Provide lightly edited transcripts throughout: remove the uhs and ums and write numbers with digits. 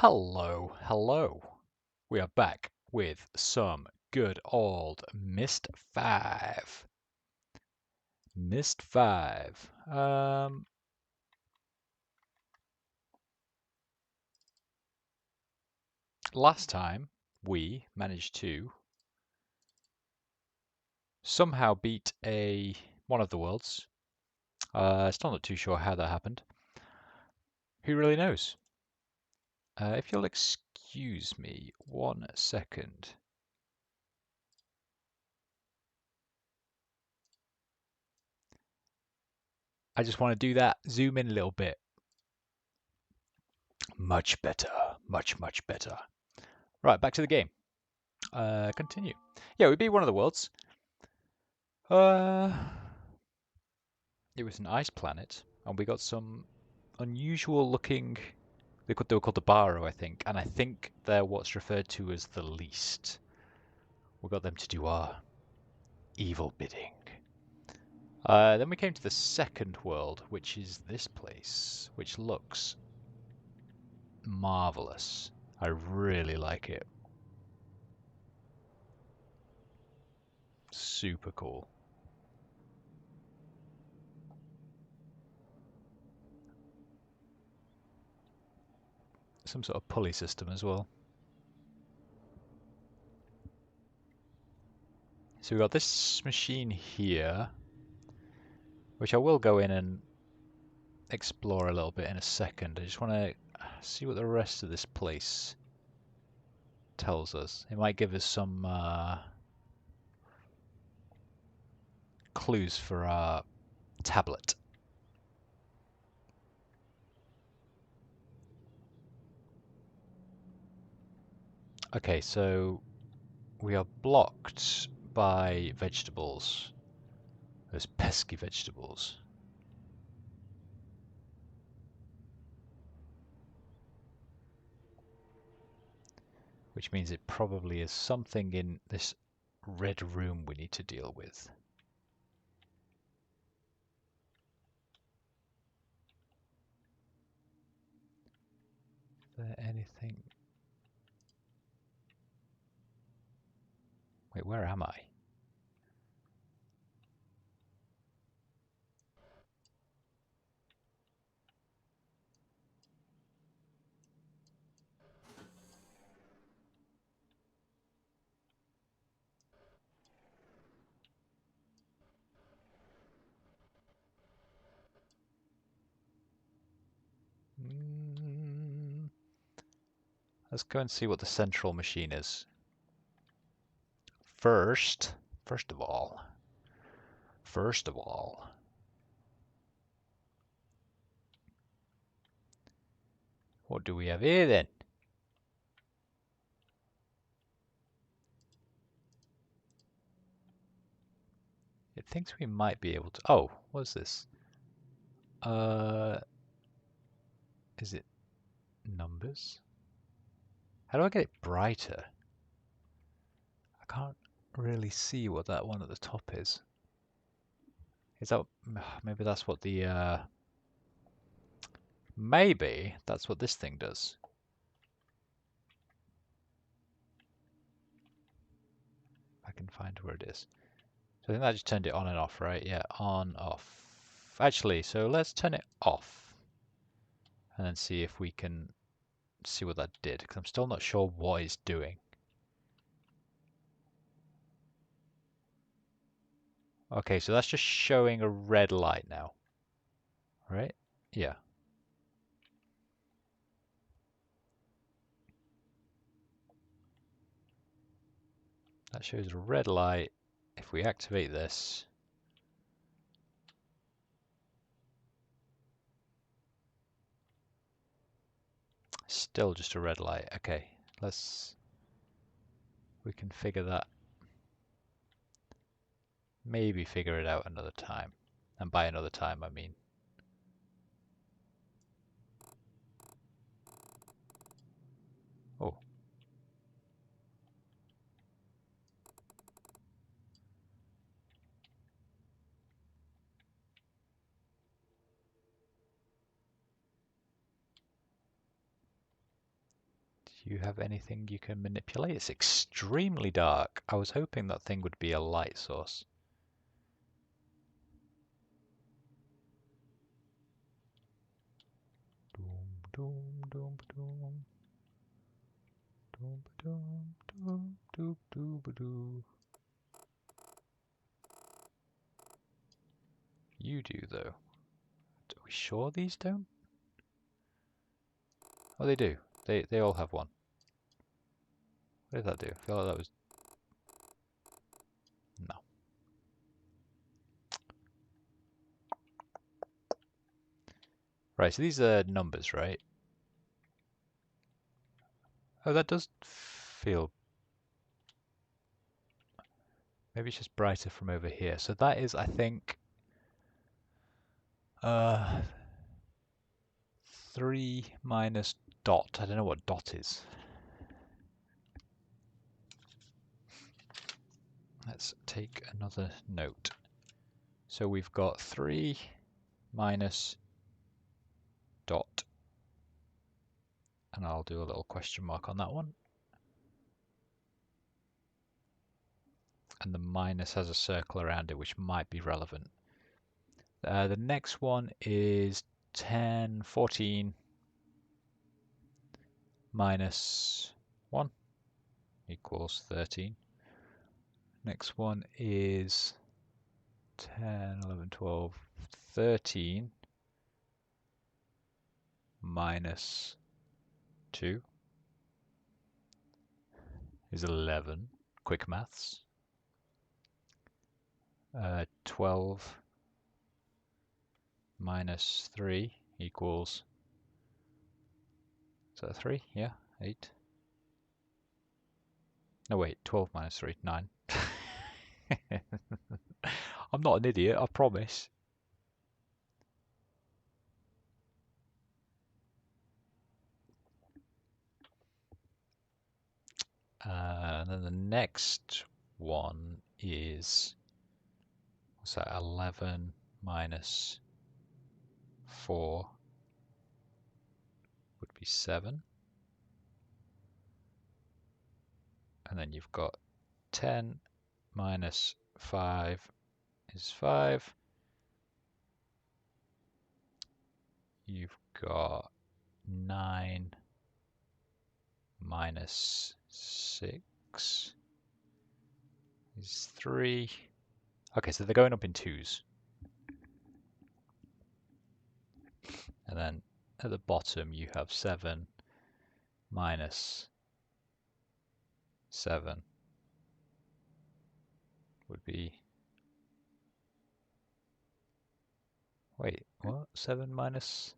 Hello, hello. We are back with some good old MYST 5. MYST 5. Last time we managed to somehow beat one of the worlds. Still not too sure how that happened. Who really knows? If you'll excuse me 1 second. I just want to do that. Zoom in a little bit. Much better. Much, much better. Right, back to the game. Continue. Yeah, we beat one of the worlds. It was an ice planet, and we got some unusual looking. They were called the Baro, I think, and I think they're what's referred to as the least. We got them to do our evil bidding. Then we came to the second world, which is this place, which looks marvelous. I really like it. Super cool. Some sort of pulley system as well. So we've got this machine here, which I will go in and explore a little bit in a second. I just want to see what the rest of this place tells us. It might give us some clues for our tablet. Okay, so we are blocked by vegetables. Those pesky vegetables. Which means it probably is something in this red room we need to deal with. Is there anything? Wait, where am I? Let's go and see what the central machine is. First of all, what do we have here then? It thinks we might be able to. Oh, what's this? Is it numbers? How do I get it brighter? I can't really see what that one at the top is. Is that maybe that's what the maybe that's what this thing does. I can find where it is. So I think that just turned it on and off, right? Yeah, on, off. Actually, so let's turn it off and then see if we can see what that did, because I'm still not sure what it's doing. Okay, so that's just showing a red light now, right? Yeah. That shows a red light. If we activate this, still just a red light. Okay, we can figure that, maybe figure it out another time. And by another time, I mean. Oh. Do you have anything you can manipulate? It's extremely dark. I was hoping that thing would be a light source. Doom, doom, doom, doom. Doom, doom, doom, doom, doom, doom. You do, though. Are we sure these don't? Oh, they do. They all have one. What did that do? I feel like that was... No. Right, so these are numbers, right? Oh, that does feel... Maybe it's just brighter from over here. So that is, I think... 3 minus dot. I don't know what dot is. Let's take another note. So we've got 3 minus dot. And I'll do a little question mark on that one. And the minus has a circle around it, which might be relevant. The next one is 10, 14 minus 1 equals 13. Next one is 10, 11, 12, 13 minus 2 is 11. Quick maths. 12 minus 3 equals, is that 3? Yeah, 8. No, wait, 12 minus 3, 9. I'm not an idiot, I promise. And then the next one is, what's that, 11 minus 4 would be 7. And then you've got 10 minus 5 is 5. You've got 9 minus 6 is 3. Okay, so they're going up in twos. And then at the bottom you have 7 minus 7 would be... Wait, what? 7 minus...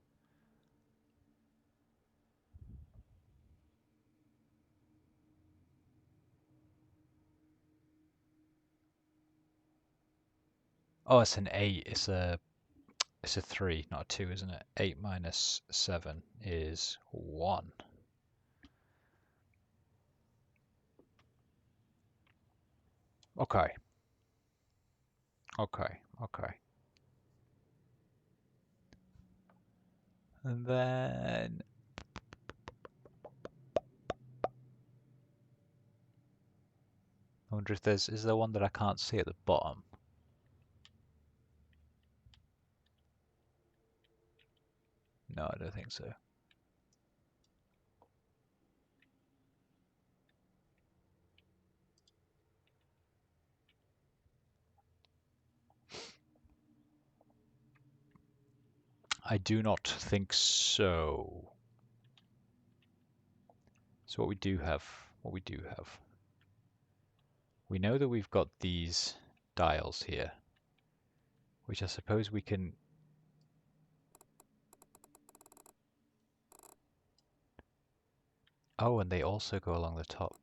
Oh, it's an 8. It's a 3, not a 2, isn't it? 8 minus 7 is 1. Okay. Okay. Okay. And then... I wonder if there's... Is there one that I can't see at the bottom? No, I don't think so. I do not think so. So what we do have, we know that we've got these dials here, which I suppose we can... Oh, and they also go along the top.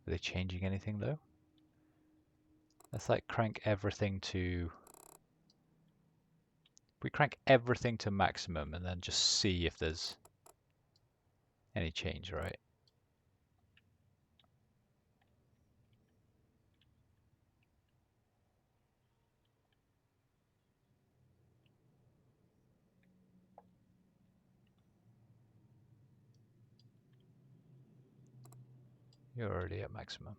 Are they changing anything though? Let's like crank everything to... We crank everything to maximum and then just see if there's any change, right? You're already at maximum.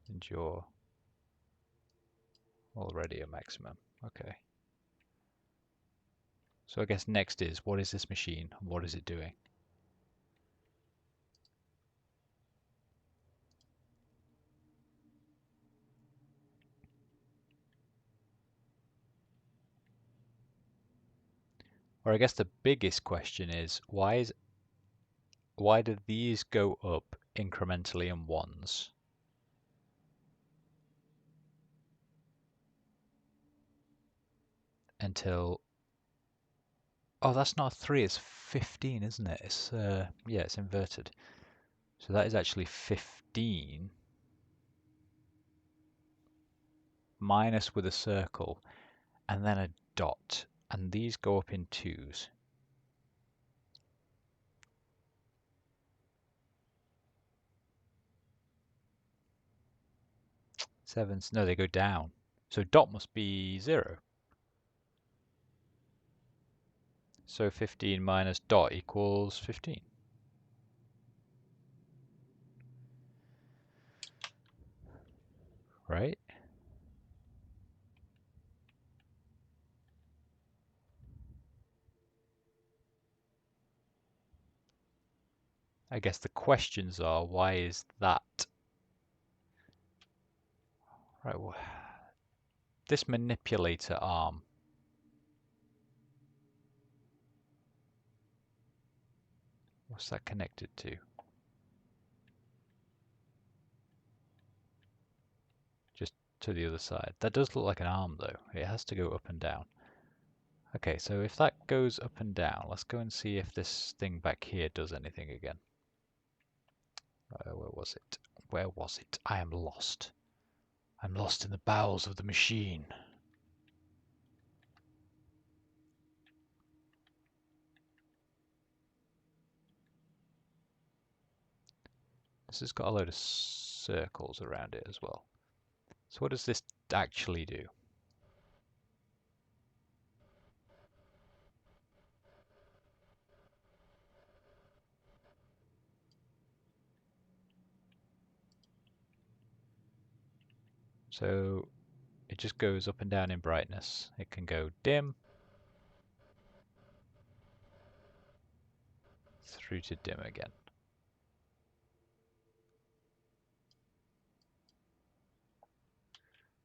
And you're already at maximum. Okay. So I guess next is, what is this machine? What is it doing? Or I guess the biggest question is, why do these go up incrementally in ones? Until, oh, that's not 3, it's 15, isn't it? It's yeah, it's inverted. So that is actually 15 minus with a circle and then a dot, and these go up in 2s. Sevens, no, they go down. So dot must be 0. So 15 minus dot equals 15. Right? I guess the questions are, why is that? Right, well, this manipulator arm. What's that connected to? Just to the other side. That does look like an arm though. It has to go up and down. Okay, so if that goes up and down, let's go and see if this thing back here does anything again. Where was it? Where was it? I am lost. I'm lost in the bowels of the machine. This has got a load of circles around it as well. So what does this actually do? So it just goes up and down in brightness. It can go dim through to dim again.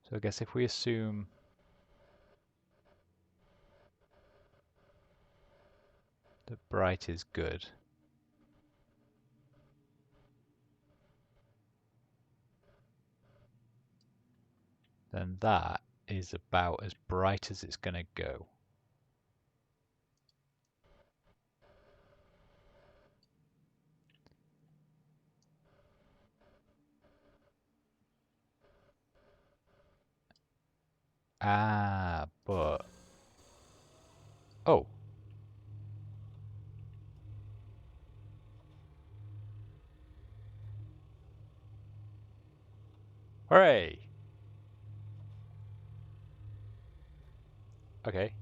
So I guess if we assume that bright is good, then that is about as bright as it's going to go. Ah, but... Oh. Hooray! Okay.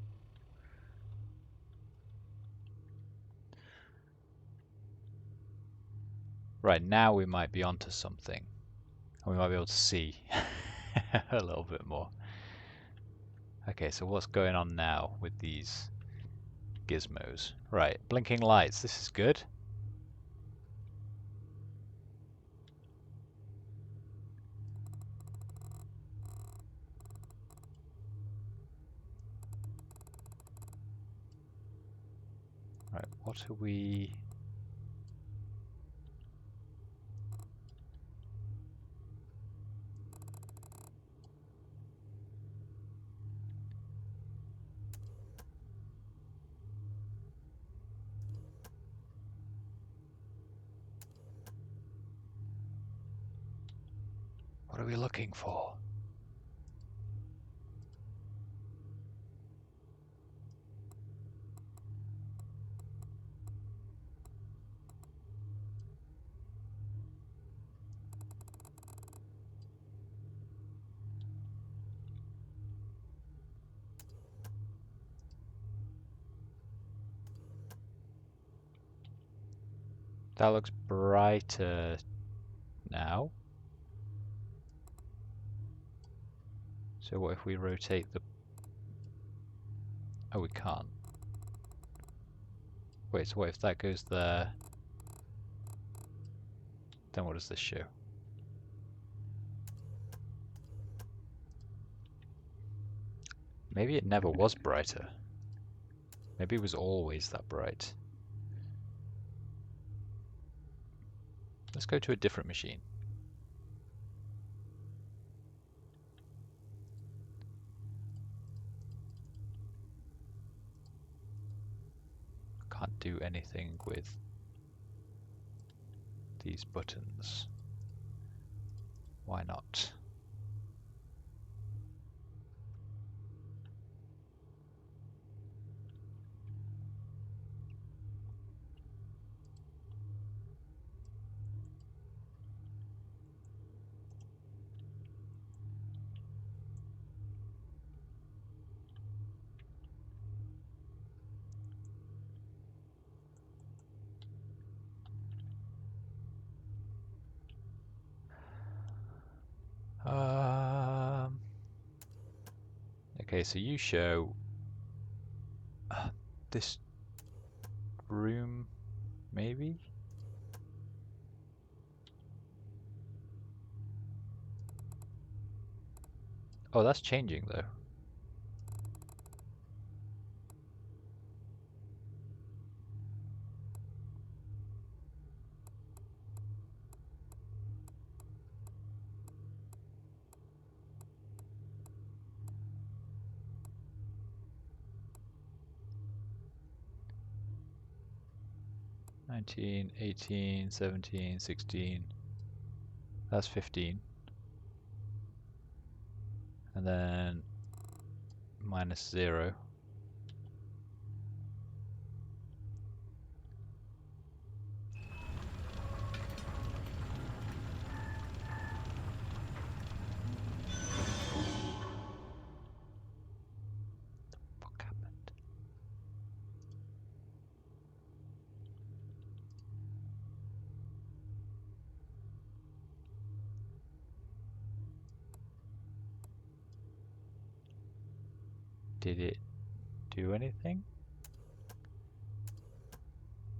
Right, now we might be onto something. And we might be able to see a little bit more. Okay, so what's going on now with these gizmos? Right, blinking lights, this is good. Right, what are we... What are we looking for? That looks brighter now. So what if we rotate the... Oh, we can't. Wait, so what if that goes there? Then what does this show? Maybe it never was brighter. Maybe it was always that bright. Let's go to a different machine. Can't do anything with these buttons. Why not? Okay, so you show this room, maybe? Oh, that's changing though. (19, 18, 17, 16). That's 15. And then -0. What happened? Did it do anything?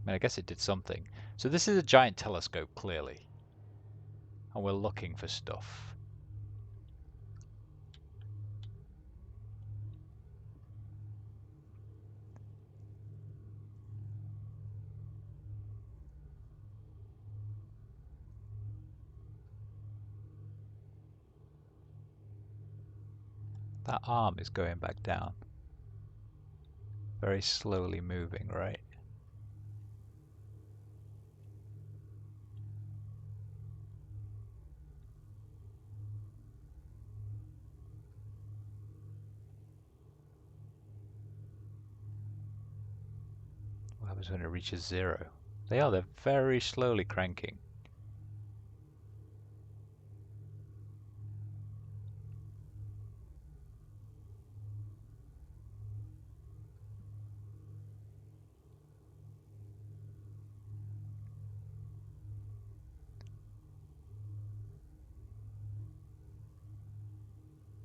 I mean, I guess it did something. So this is a giant telescope, clearly. And we're looking for stuff. That arm is going back down. Very slowly moving, right? What happens when it reaches 0? They're very slowly cranking.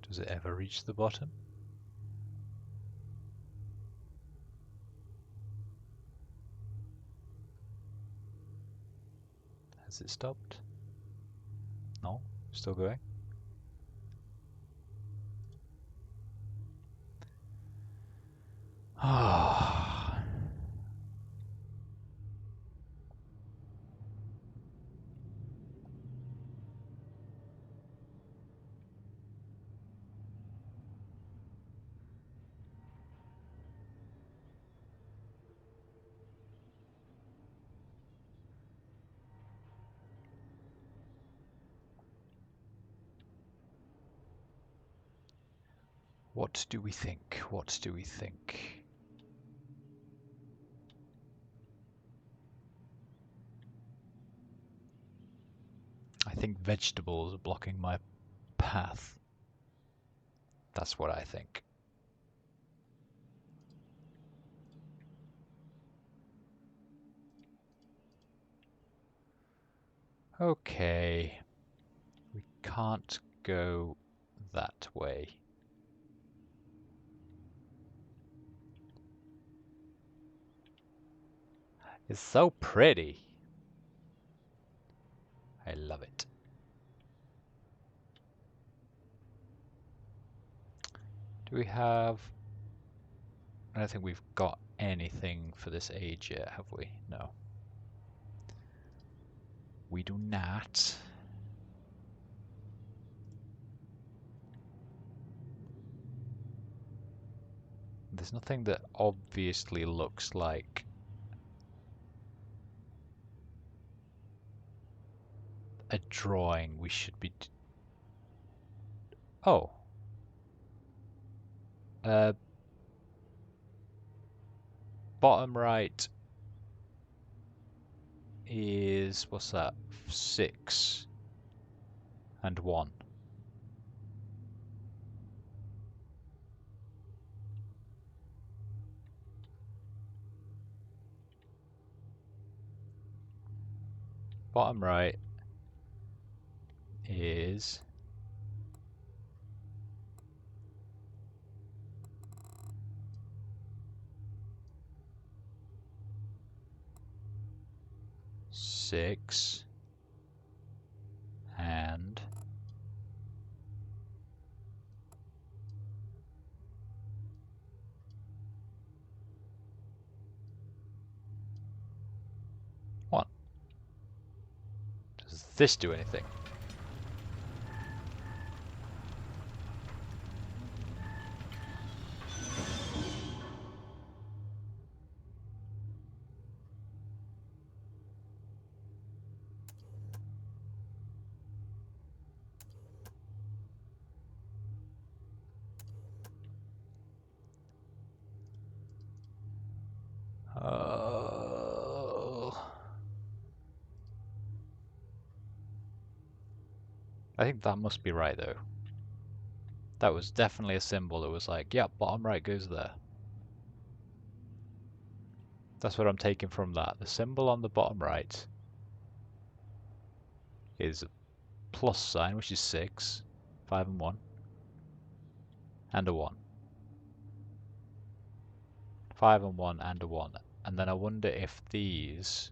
Does it ever reach the bottom? Has it stopped? No? Still going? Ah. What do we think? What do we think? I think vegetables are blocking my path. That's what I think. Okay. We can't go that way. It's so pretty. I love it. Do we have... I don't think we've got anything for this age yet, have we? No. We do not. There's nothing that obviously looks like a drawing we should be... Oh. Bottom right is... what's that? 6 and 1. Bottom right is... 6 and 1. Does this do anything? I think that must be right though. That was definitely a symbol that was like, yeah, bottom right goes there. That's what I'm taking from that. The symbol on the bottom right is a plus sign, which is 6, 5 and 1, and a 1. 5 and 1 and a 1. And then I wonder if these...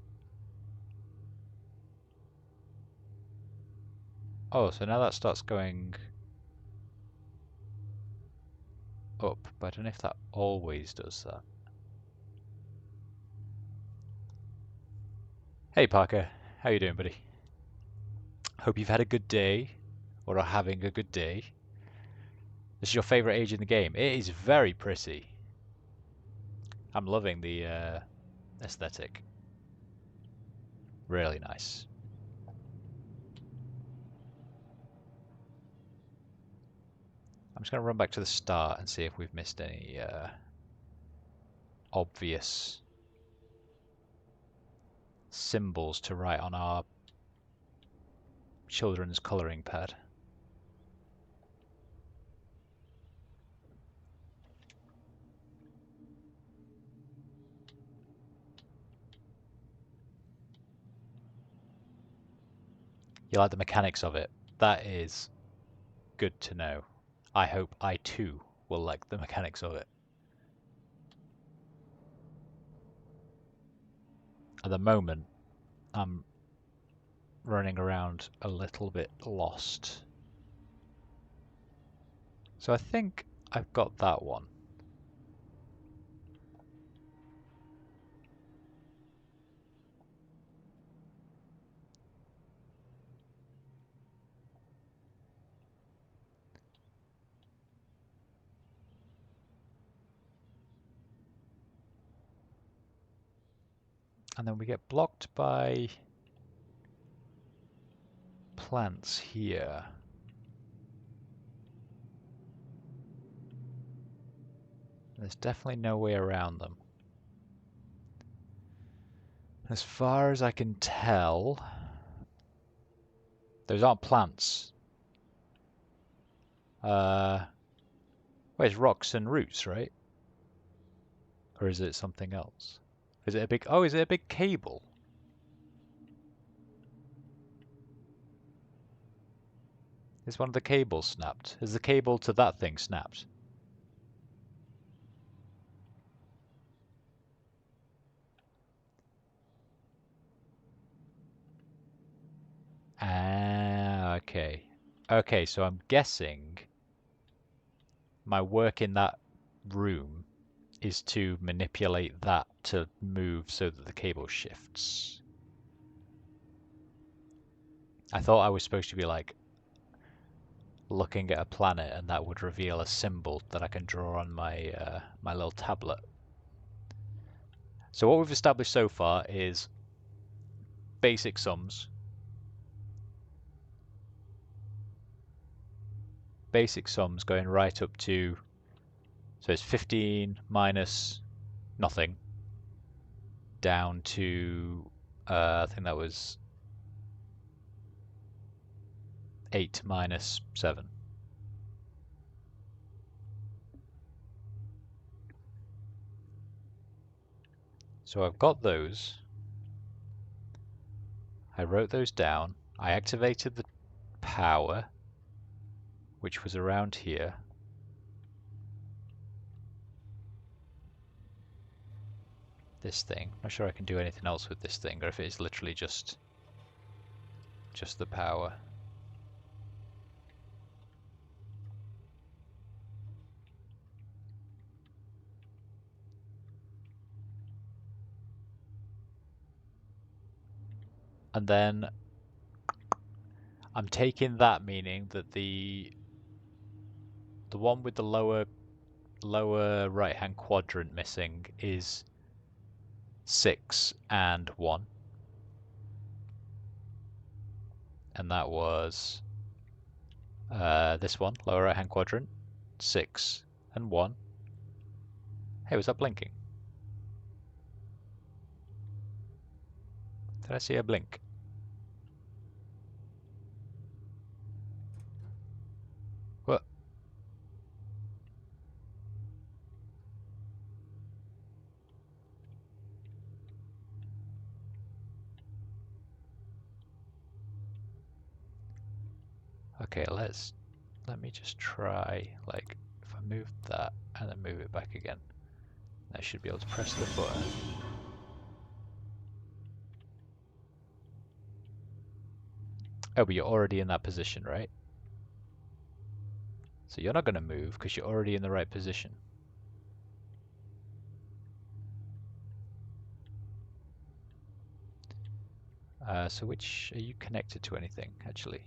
Oh, so now that starts going up, but I don't know if that always does that. Hey Parker, how you doing, buddy? Hope you've had a good day, or are having a good day. This is your favourite age in the game. It is very pretty. I'm loving the aesthetic. Really nice. I'm just going to run back to the start and see if we've missed any obvious symbols to write on our children's colouring pad. You like the mechanics of it? That is good to know. I hope I too will like the mechanics of it. At the moment, I'm running around a little bit lost. So I think I've got that one. And then we get blocked by plants here. There's definitely no way around them. As far as I can tell, those aren't plants. Where's rocks and roots, right? Or is it something else? Is it a big... Oh, is it a big cable? Is one of the cables snapped? Is the cable to that thing snapped? Ah, okay. Okay, so I'm guessing my work in that room is to manipulate that to move so that the cable shifts. I thought I was supposed to be like looking at a planet and that would reveal a symbol that I can draw on my my little tablet. So what we've established so far is basic sums. Basic sums going right up to, so it's 15 minus nothing down to, I think that was 8 minus 7. So I've got those. I wrote those down. I activated the power, which was around here. This thing. Not sure I can do anything else with this thing, or if it is literally just the power. And then I'm taking that, meaning that the one with the lower right hand quadrant missing is 6 and 1. And that was this one, lower right hand quadrant, 6 and 1. Hey, was that blinking? Did I see a blink? What? Okay, let me just try, like, if I move that and then move it back again, I should be able to press the button. Oh, but you're already in that position, right? So you're not going to move because you're already in the right position. So which, are you connected to anything, actually?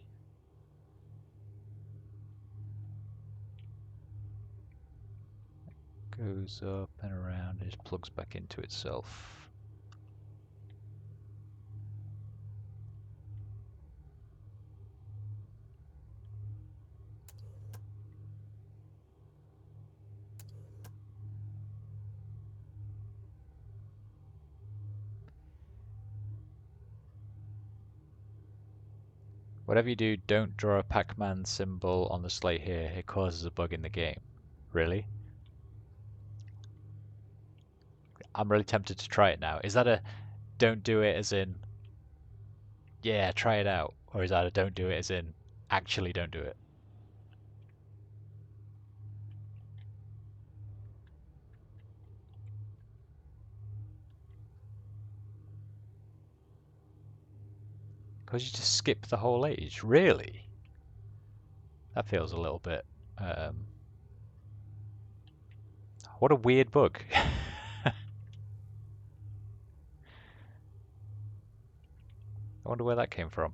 Goes up and around and just plugs back into itself. Whatever you do, don't draw a Pac-Man symbol on the slate here. It causes a bug in the game. Really? I'm really tempted to try it now. Is that a don't do it as in, yeah, try it out? Or is that a don't do it as in, actually don't do it? Because you just skip the whole age. Really? That feels a little bit... what a weird bug. I wonder where that came from.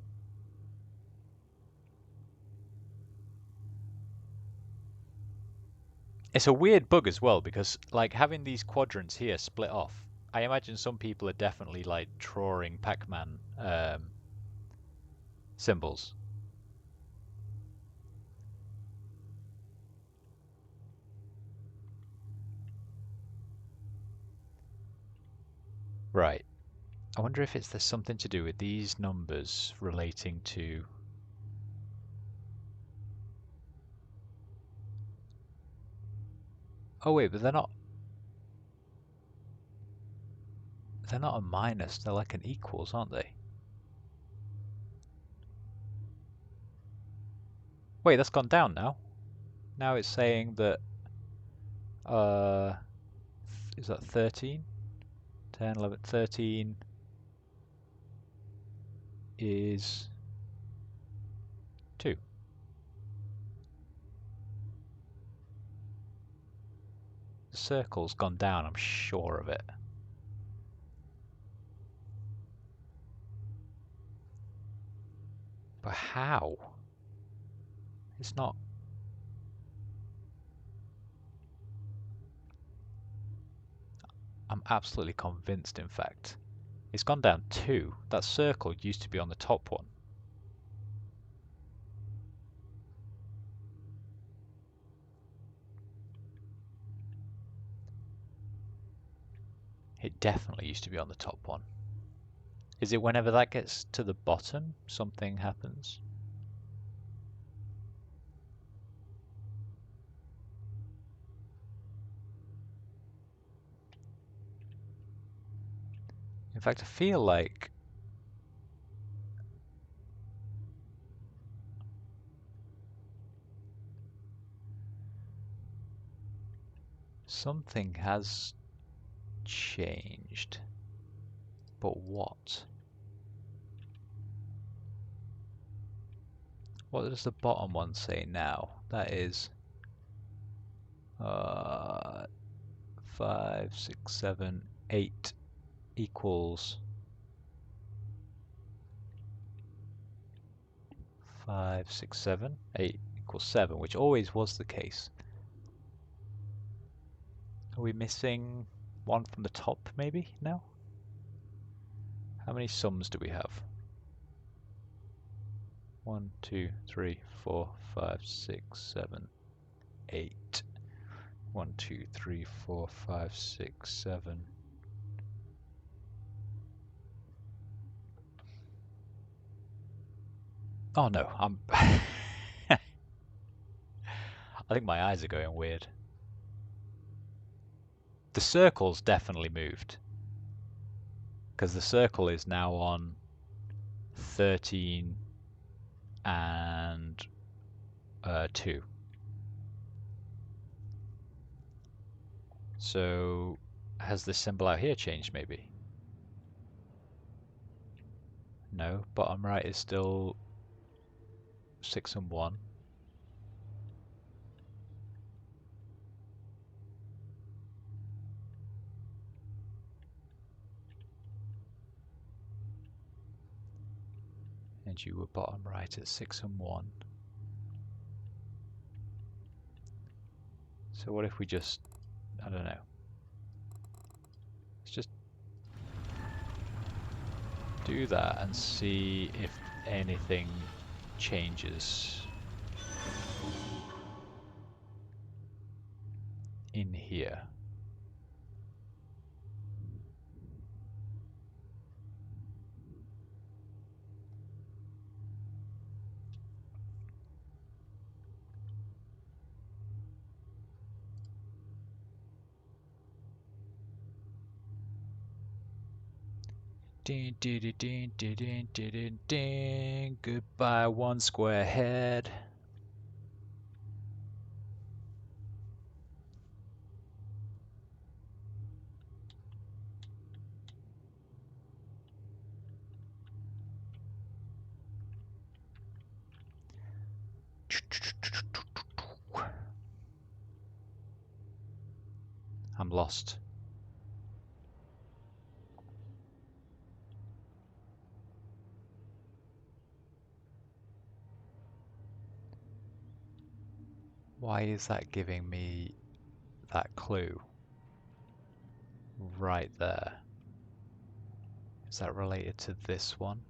It's a weird bug as well because, like, having these quadrants here split off, I imagine some people are definitely, like, drawing Pac-Man symbols. Right. I wonder if there's something to do with these numbers relating to... Oh wait, but they're not a minus, they're like an equals, aren't they? Wait, that's gone down now. Now it's saying that, is that 13? 10, 11, 13 is 2. The circle's gone down, I'm sure of it. But how? It's not... I'm absolutely convinced, in fact. It's gone down 2. That circle used to be on the top one. It definitely used to be on the top one. Is it whenever that gets to the bottom, something happens? In fact, I feel like something has changed. But what? What does the bottom one say now? That is 5, 6, 7, 8 equals 5, 6, 7, 8 equals 7, which always was the case. Are we missing one from the top maybe now? How many sums do we have? 1, 2, 3, 4, 5, 6, 7, 8. 1, 2, 3, 4, 5, 6, 7. Oh no, I'm... I think my eyes are going weird. The circle's definitely moved. Because the circle is now on 13 and 2. So has this symbol out here changed maybe? No, bottom right is still 6 and 1. And you were bottom right at 6 and 1. So what if we just, I don't know. Let's just do that and see if anything changes in here. Ding, ding, ding, ding, ding, ding, ding, ding. Goodbye, one square head. I'm lost. Why is that giving me that clue right there? Is that related to this one?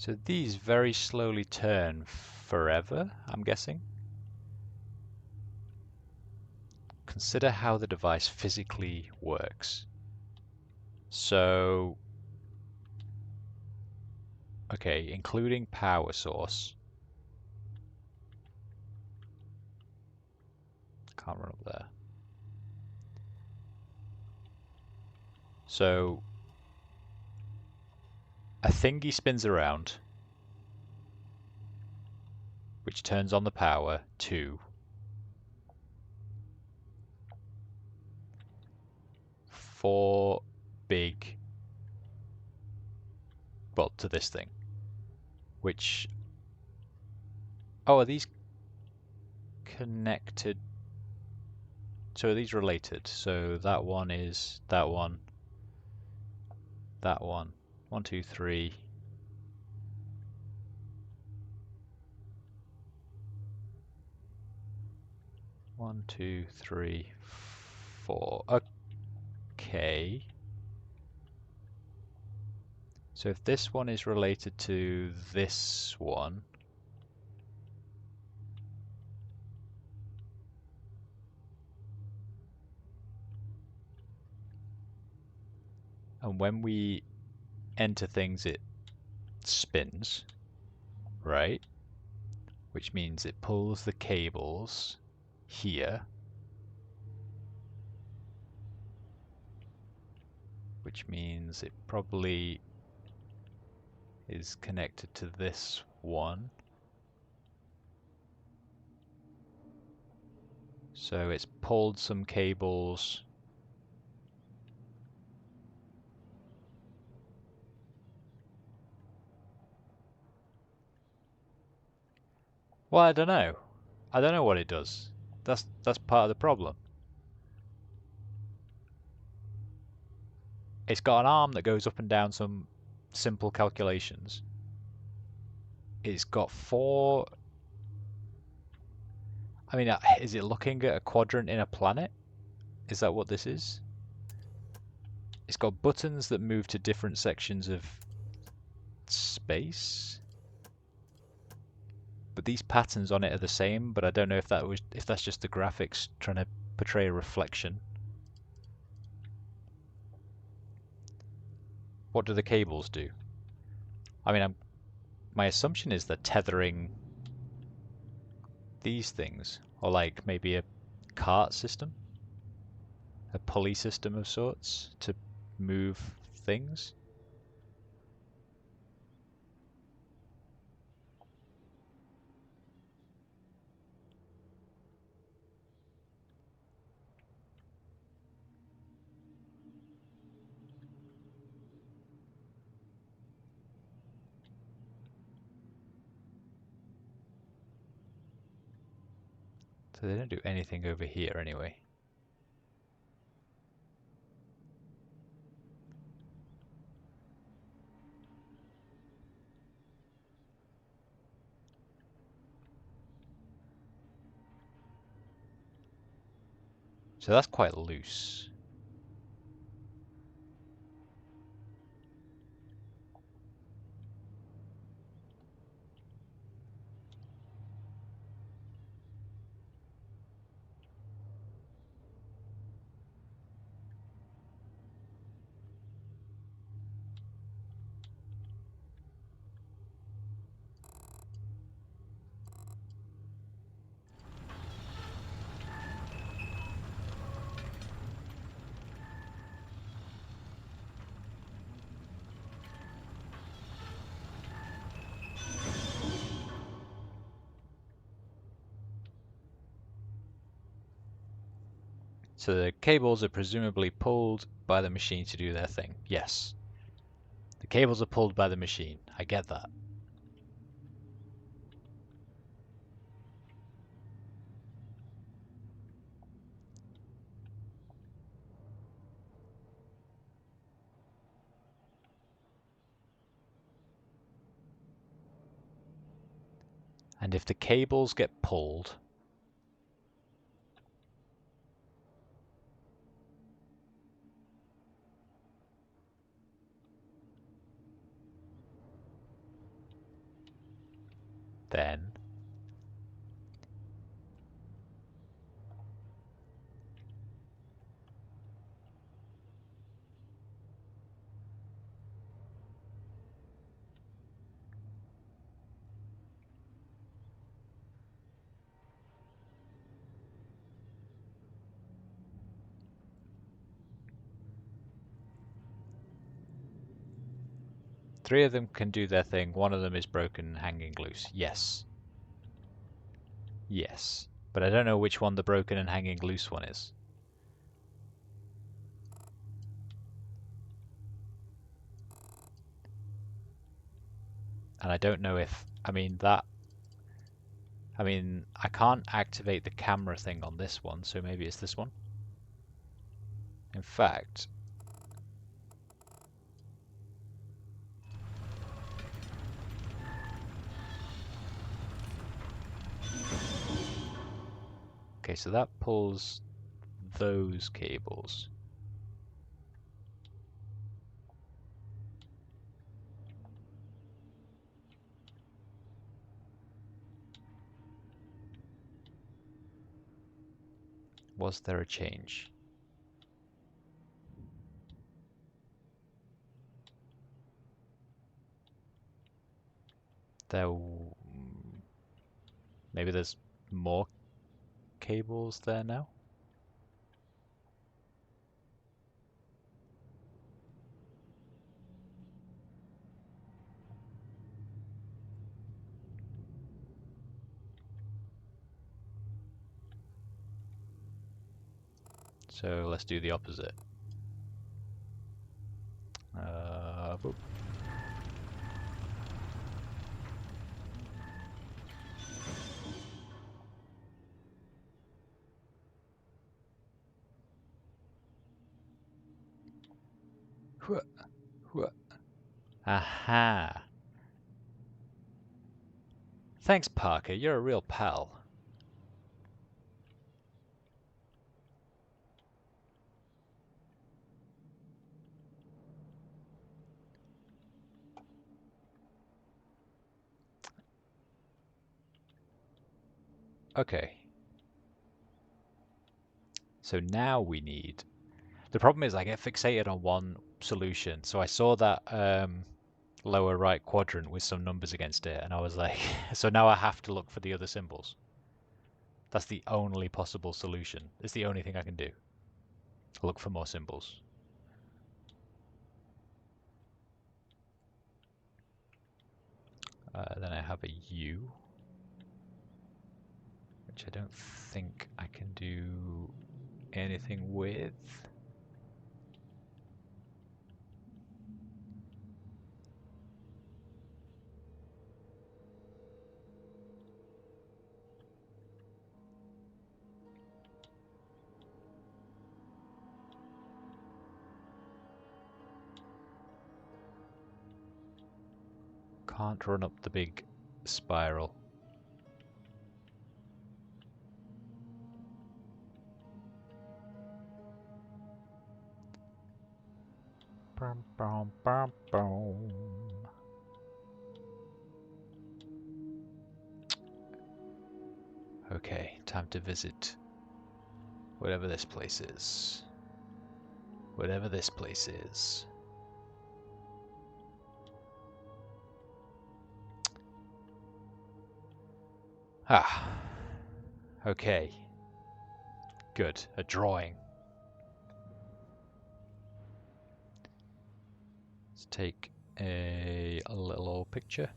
So these very slowly turn forever, I'm guessing. Consider how the device physically works. So, okay, including power source. Can't run up there. So, a thingy spins around, which turns on the power to 4 big, well, to this thing, which, oh, are these connected? So are these related? So that one is that one, that one. 1, 2, 3. 1, 2, 3, 4. Okay. So if this one is related to this one, and when we enter things it spins, right? Which means it pulls the cables here, which means it probably is connected to this one. So it's pulled some cables. Well, I don't know. I don't know what it does. That's part of the problem. It's got an arm that goes up and down some simple calculations. It's got 4. I mean, is it looking at a quadrant in a planet? Is that what this is? It's got buttons that move to different sections of space. But these patterns on it are the same, but I don't know if that's just the graphics trying to portray a reflection. What do the cables do? I mean, my assumption is they're tethering these things, or like maybe a cart system, a pulley system of sorts to move things. So they don't do anything over here anyway. So that's quite loose. So the cables are presumably pulled by the machine to do their thing. Yes. The cables are pulled by the machine. I get that. And if the cables get pulled, then. Three of them can do their thing. One of them is broken and hanging loose. Yes. Yes. But I don't know which one the broken and hanging loose one is. And I don't know if... I mean, I can't activate the camera thing on this one, so maybe it's this one. In fact... Okay, so that pulls those cables. Was there a change? Maybe there's more cables there now? So let's do the opposite. Boop. Aha! Thanks, Parker. You're a real pal. Okay. So now we need... The problem is I get fixated on one solution. So I saw that lower right quadrant with some numbers against it, and I was like... so now I have to look for the other symbols. That's the only possible solution. It's the only thing I can do. Look for more symbols. Then I have a U, which I don't think I can do anything with. Can't run up the big spiral. Bum, bum, bum, bum. Okay, time to visit whatever this place is. Whatever this place is. Ah. Okay. Good. A drawing. Let's take a little picture.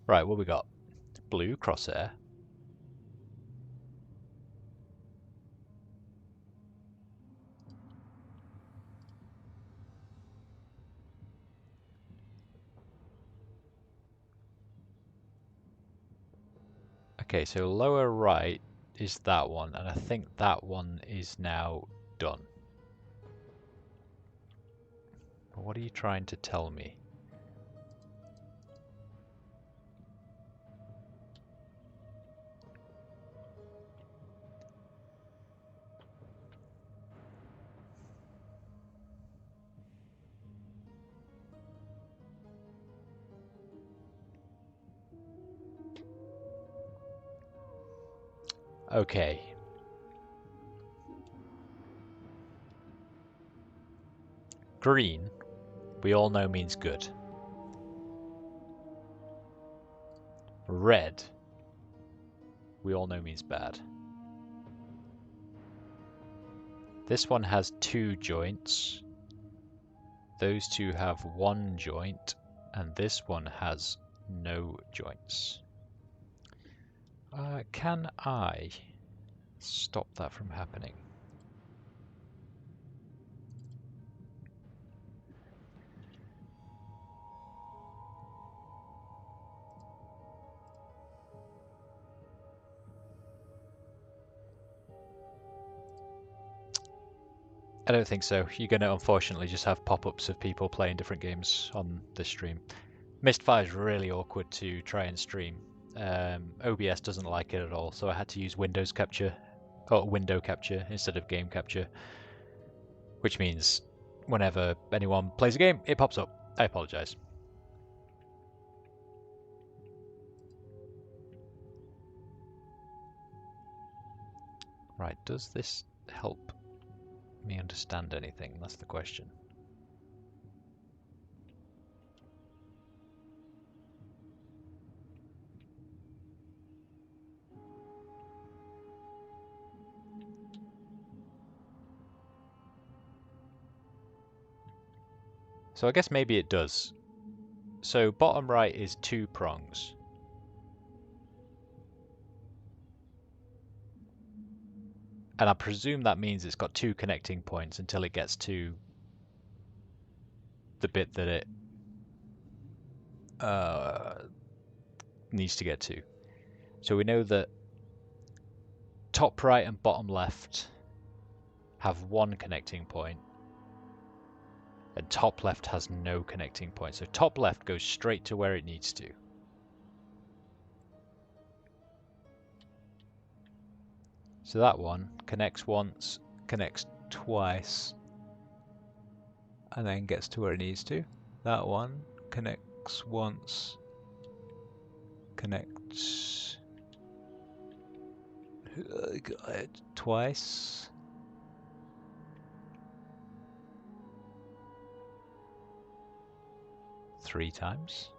Right, what we got? Blue crosshair. Okay, so lower right is that one, and I think that one is now done. What are you trying to tell me? Okay. Green, we all know means good. Red, we all know means bad. This one has 2 joints. Those 2 have 1 joint, and this one has no joints. Can I stop that from happening? I don't think so. You're going to unfortunately just have pop-ups of people playing different games on this stream. MYST 5 is really awkward to try and stream. OBS doesn't like it at all, so I had to use Windows capture, or window capture instead of game capture, which means whenever anyone plays a game, it pops up. I apologize. Right, does this help me understand anything? That's the question. So I guess maybe it does. So bottom right is 2 prongs. And I presume that means it's got 2 connecting points until it gets to the bit that it needs to get to. So we know that top right and bottom left have 1 connecting point, and top left has no connecting point. So top left goes straight to where it needs to. So that one connects once, connects twice, and then gets to where it needs to. That one connects once, connects twice. Three times.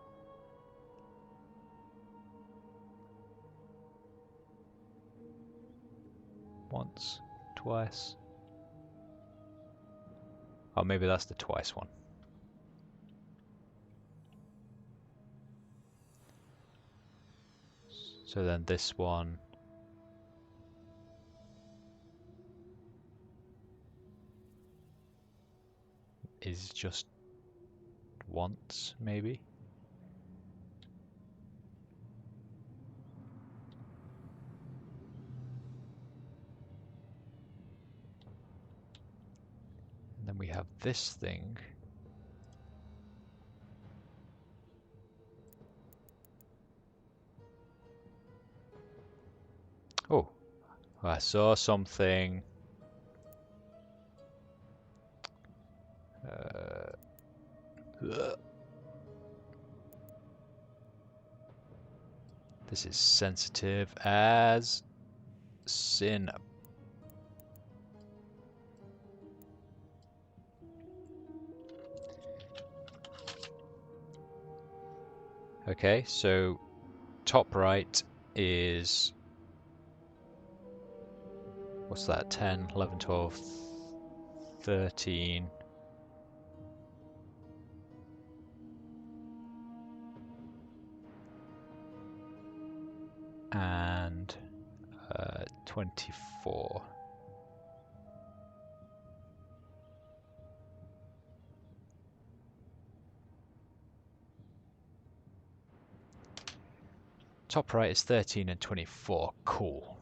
Once, twice. Oh, maybe that's the twice one. So then this one is just once, maybe. And then we have this thing. Oh, I saw something. This is sensitive as sin. Okay, so top right is, what's that, 10, 11, 12, 13. And 24. Top right is 13 and 24. Cool.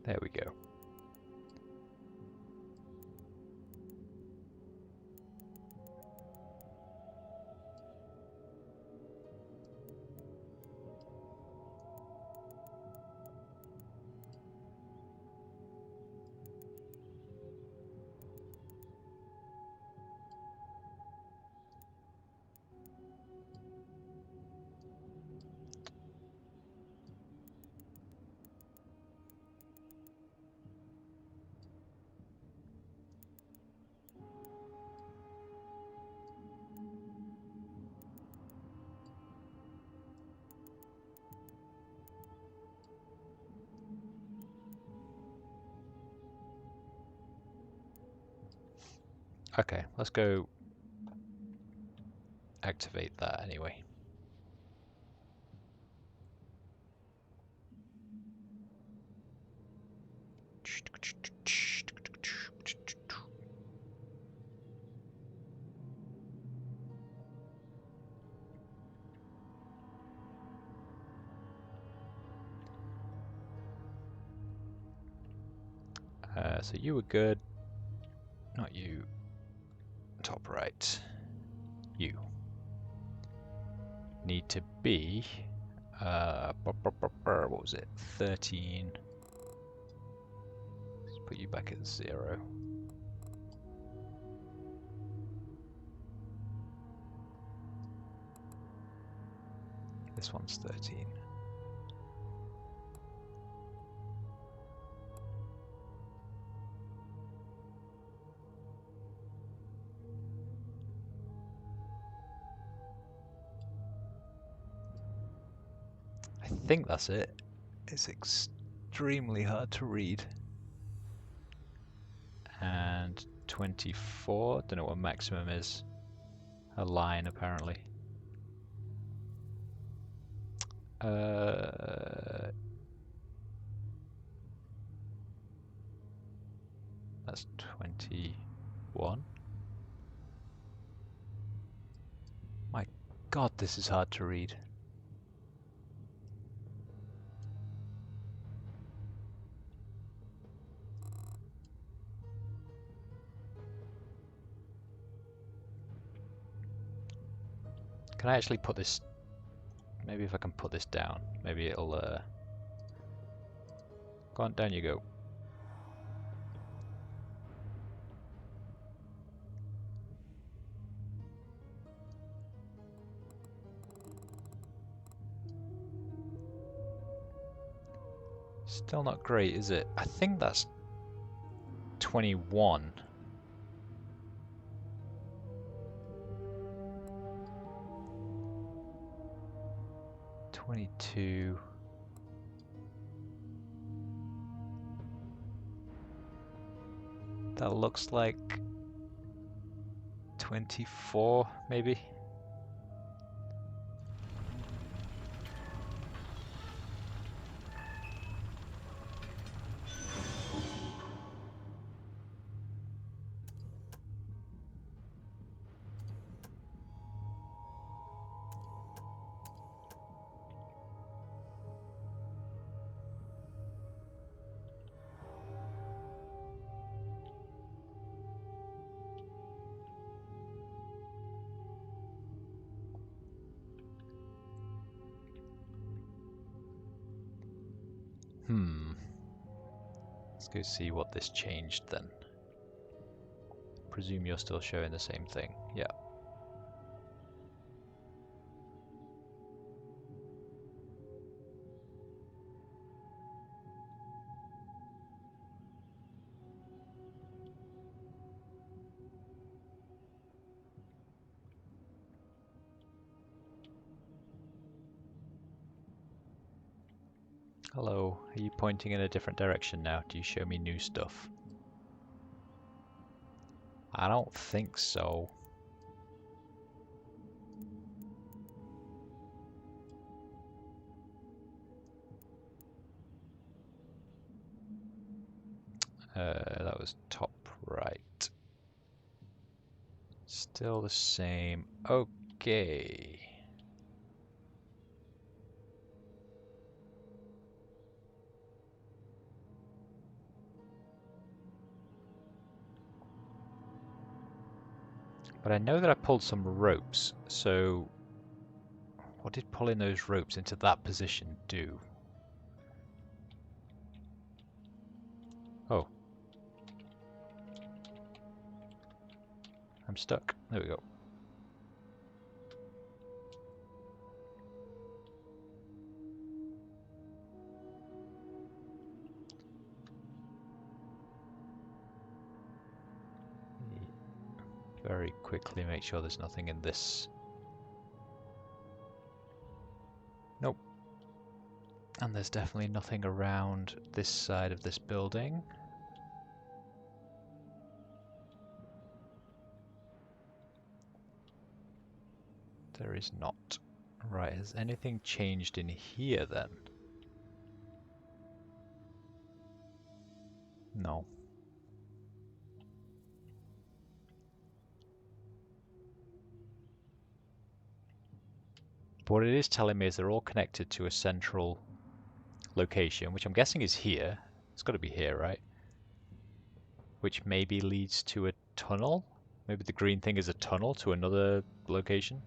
There we go. Okay, let's go activate that anyway. So you were good. Not you. Top right. You. Need to be... what was it? 13. Let's put you back at 0. This one's 13. I think that's it. It's extremely hard to read. And 24, don't know what maximum is. A line apparently. That's 21. My God, this is hard to read. Can I actually put this... Maybe if I can put this down, maybe it'll... Go on, down you go. Still not great, is it? I think that's 21. $22. That looks like 24, maybe. Let's go see what this changed then. Presume you're still showing the same thing. Yeah. Hello, are you pointing in a different direction now? Do you show me new stuff? I don't think so. That was top right. Still the same. Okay. But I know that I pulled some ropes, so what did pulling those ropes into that position do? Oh. I'm stuck. There we go. Very quickly make sure there's nothing in this. Nope. And there's definitely nothing around this side of this building. There is not. Right, has anything changed in here then? No. But what it is telling me is they're all connected to a central location, which I'm guessing is here. It's got to be here, right? Which maybe leads to a tunnel? Maybe the green thing is a tunnel to another location?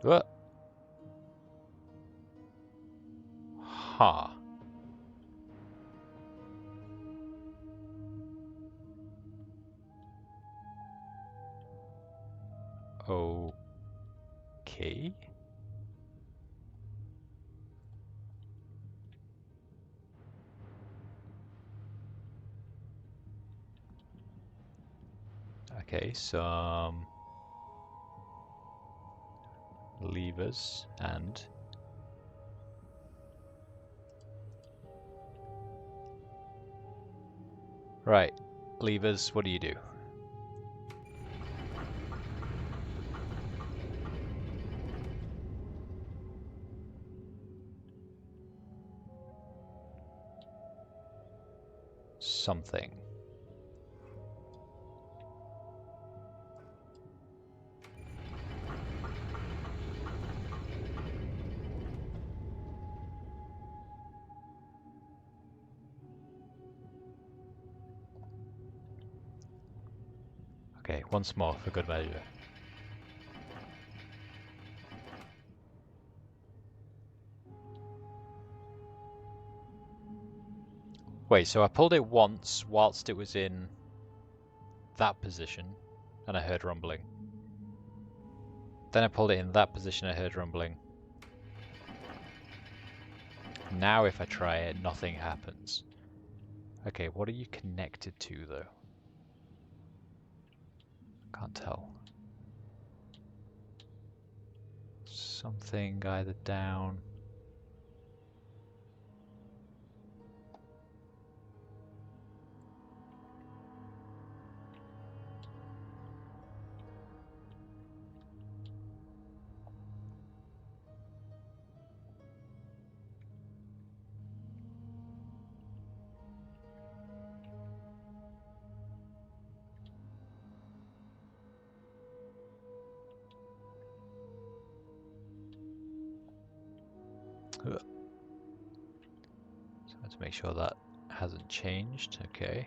What? Huh. Okay. Okay, some levers and right, levers, what do you do? Something. Okay, once more for good measure. Wait, so I pulled it once whilst it was in that position, and I heard rumbling. Then I pulled it in that position, I heard rumbling. Now if I try it, nothing happens. Okay, what are you connected to, though? Can't tell. Something either down... So let's make sure that hasn't changed. Okay.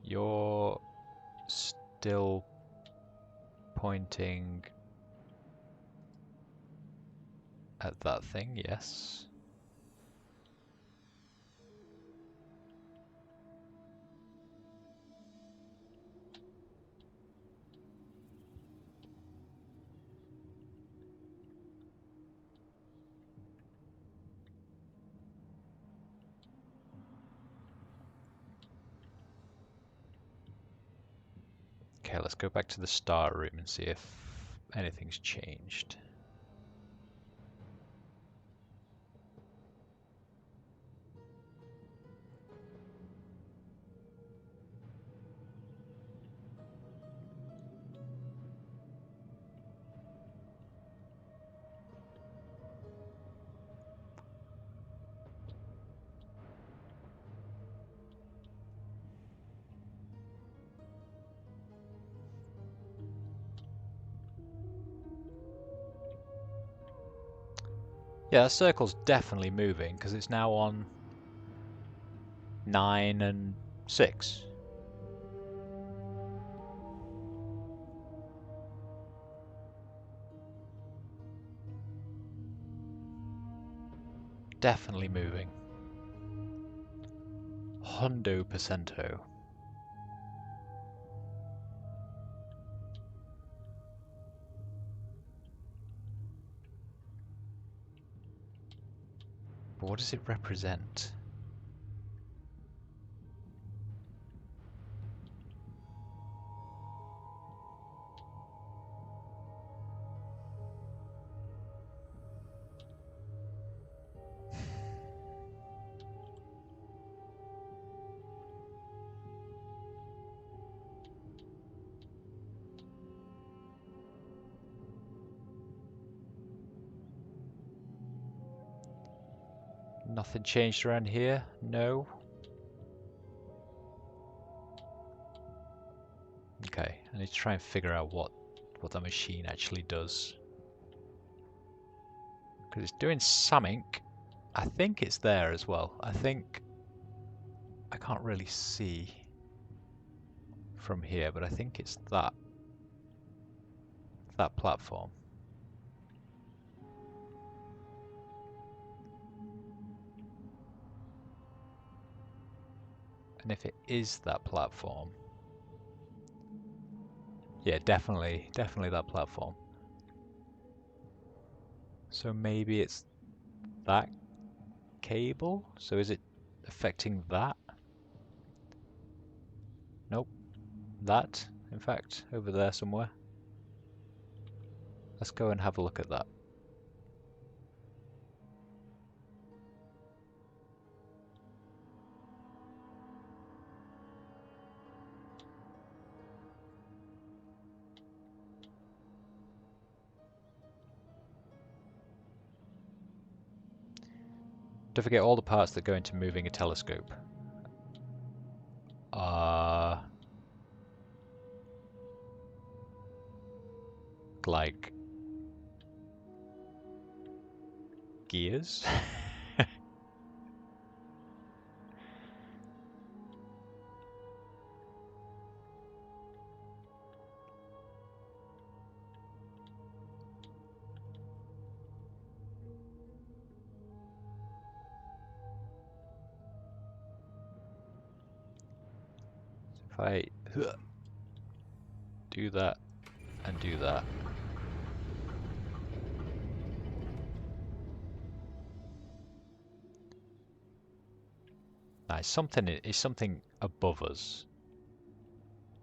You're still pointing at that thing, yes. Okay, let's go back to the star room and see if anything's changed. Yeah, the circle's definitely moving because it's now on 9 and 6. Definitely moving. Hundo percento. But what does it represent? Nothing changed around here? No. Okay, I need to try and figure out what the machine actually does. Because it's doing something. I think it's there as well. I can't really see from here, but I think it's that platform. And if it is that platform, yeah, definitely that platform. So maybe it's that cable? So is it affecting that? Nope. That, in fact, over there somewhere. Let's go and have a look at that. Don't forget all the parts that go into moving a telescope are like gears. If I do that and do that. Nice. Something above us.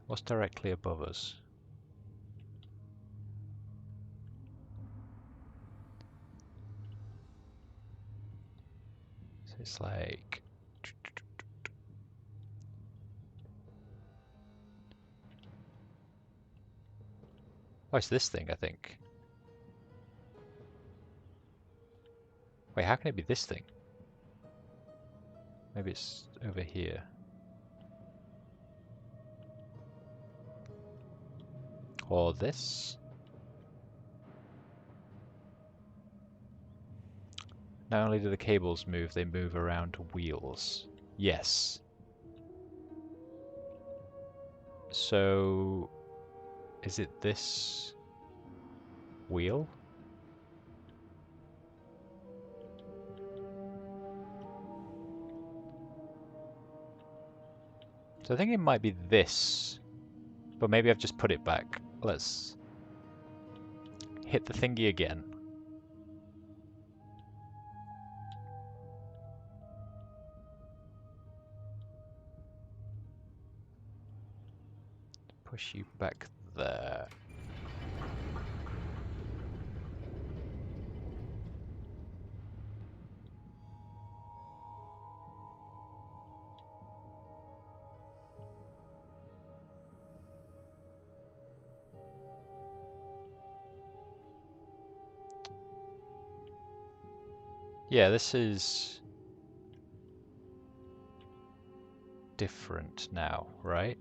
What's directly above us? So it's like oh, it's this thing, I think. Wait, how can it be this thing? Maybe it's over here. Or this? Not only do the cables move, they move around wheels. Yes. So, is it this wheel? So I think it might be this, but maybe I've just put it back. Let's hit the thingy again. Push you back there. Yeah, this is different now, right?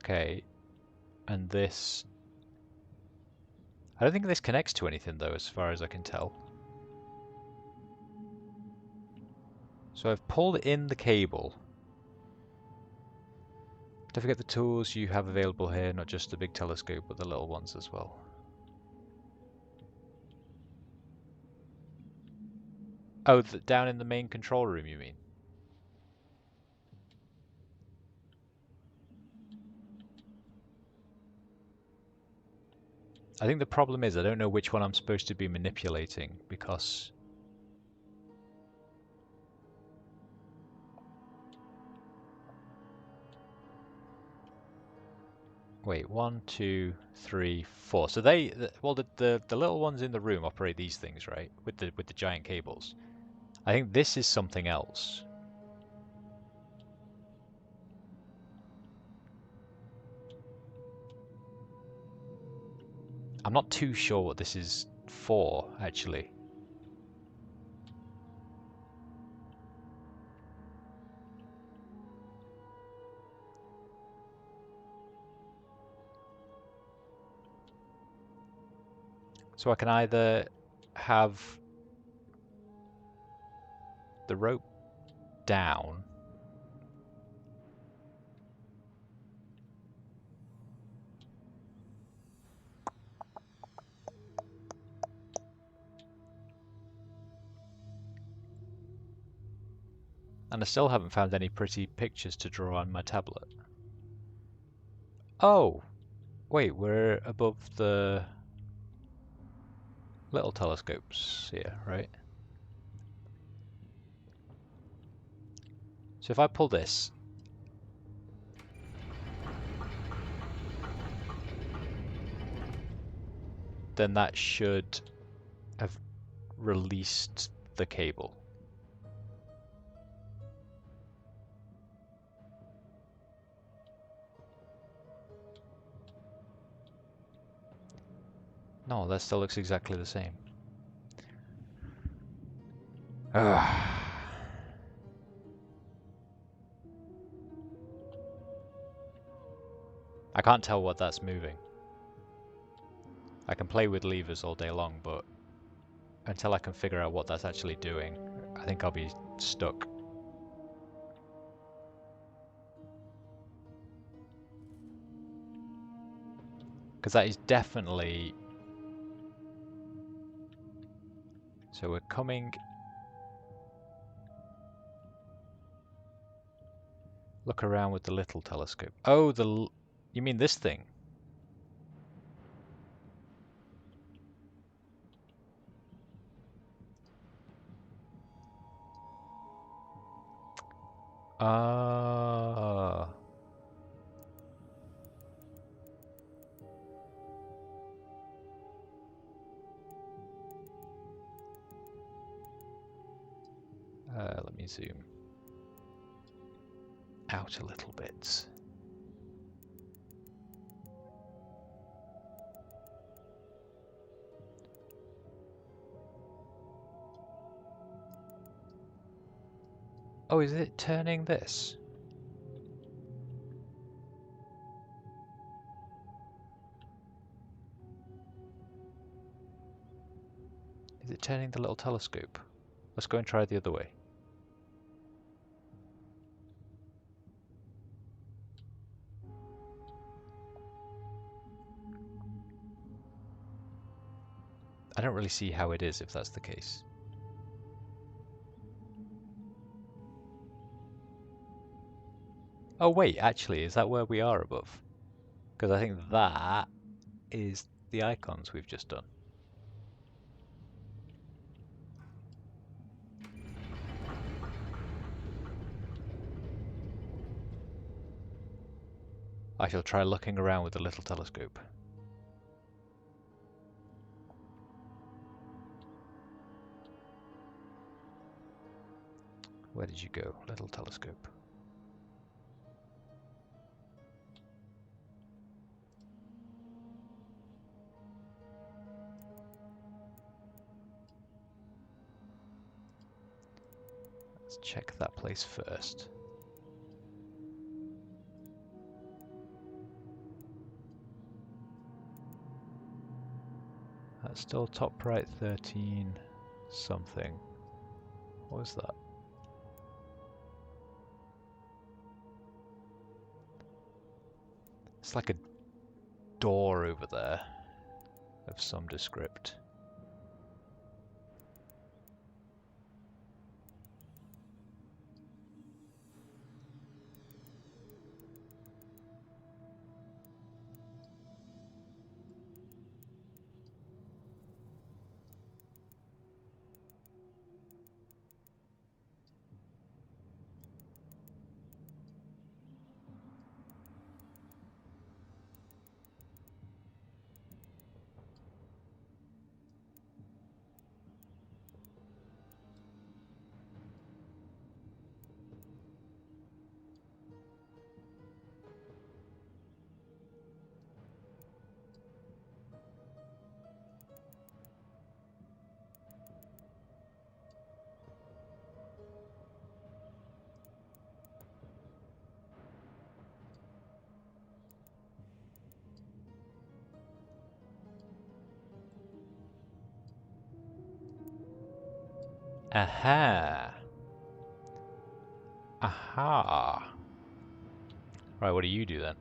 Okay, and this... I don't think this connects to anything though, as far as I can tell. So I've pulled in the cable. Don't forget the tools you have available here, not just the big telescope, but the little ones as well. Oh, down in the main control room, you mean? I think the problem is I don't know which one I'm supposed to be manipulating, because... Wait, 1, 2, 3, 4. So well, the little ones in the room operate these things, right? With the giant cables. I think this is something else. I'm not too sure what this is for, actually. So I can either have the rope down. And I still haven't found any pretty pictures to draw on my tablet. Oh! Wait, we're above the little telescopes here, right? So if I pull this... then that should have released the cable. No, that still looks exactly the same. Ugh. I can't tell what that's moving. I can play with levers all day long, but until I can figure out what that's actually doing, I think I'll be stuck. Because that is definitely... So we're coming... Look around with the little telescope. Oh, you mean this thing? Ah. Let me zoom out a little bit. Oh, is it turning this? Is it turning the little telescope? Let's go and try it the other way. I don't really see how it is if that's the case. Oh wait, actually, is that where we are above? Because I think that is the icons we've just done. I shall try looking around with the little telescope. Where did you go, little telescope? Let's check that place first. That's still top right 13 something. What was that? It's like a door over there of some descript. Aha! Aha! Right, what do you do then?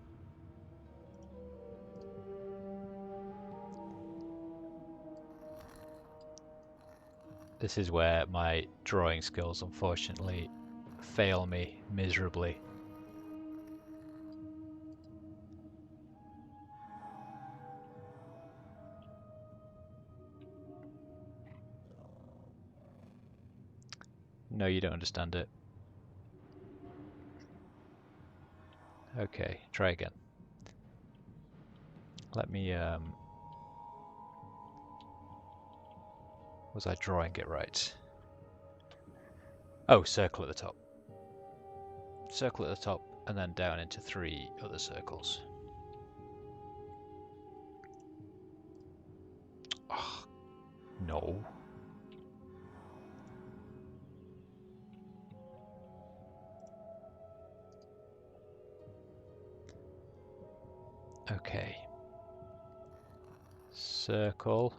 This is where my drawing skills unfortunately fail me miserably. No, you don't understand it. Okay, try again. Let me, was I drawing it right? Oh, circle at the top. Circle at the top, and then down into 3 other circles. Oh, no. Okay. Circle.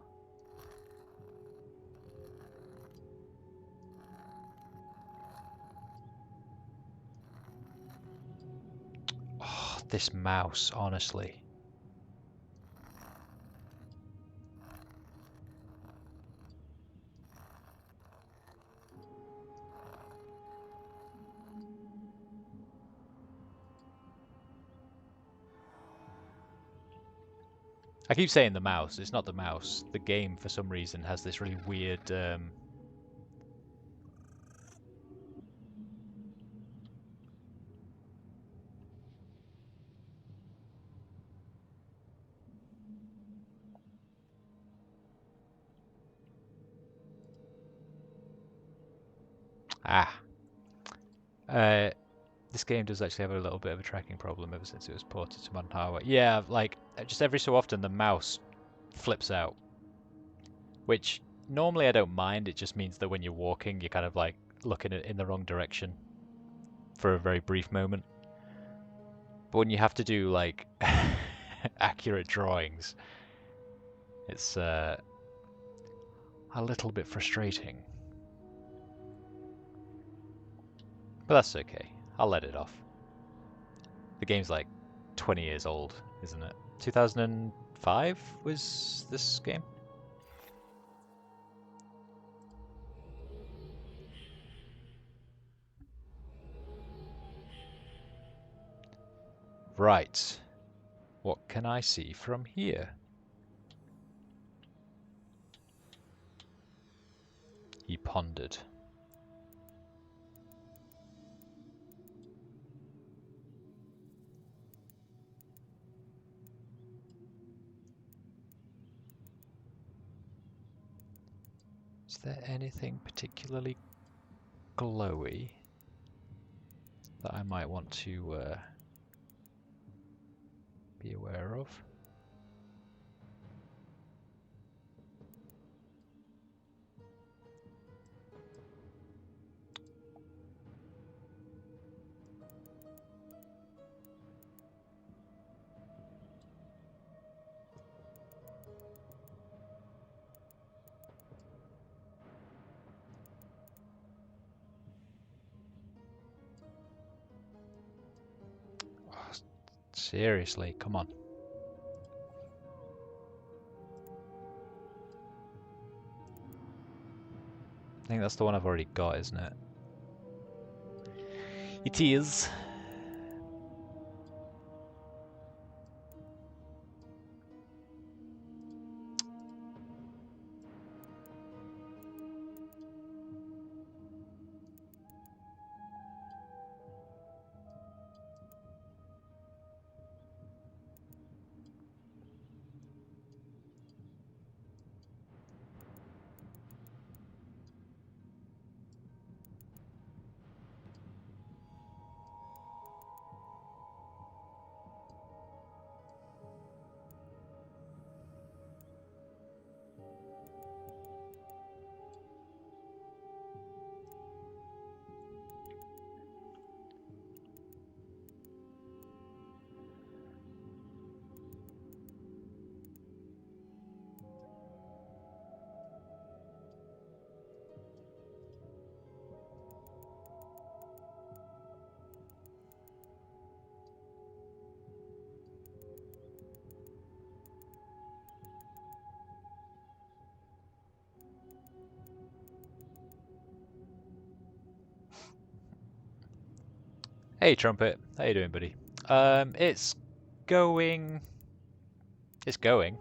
Oh, this mouse, honestly. I keep saying the mouse, it's not the mouse. The game, for some reason, has this really weird... this game does actually have a little bit of a tracking problem ever since it was ported to modern hardware. Yeah, like, just every so often the mouse flips out. Which, normally I don't mind, it just means that when you're walking, you're kind of like looking in the wrong direction for a very brief moment. But when you have to do, like, accurate drawings, it's a little bit frustrating. But that's okay. I'll let it off. The game's like 20 years old, isn't it? 2005 was this game? Right. What can I see from here? He pondered. Is there anything particularly glowy that I might want to be aware of? Seriously, come on. I think that's the one I've already got, isn't it? It is. Hey Trumpet, how you doing, buddy? It's going. It's going.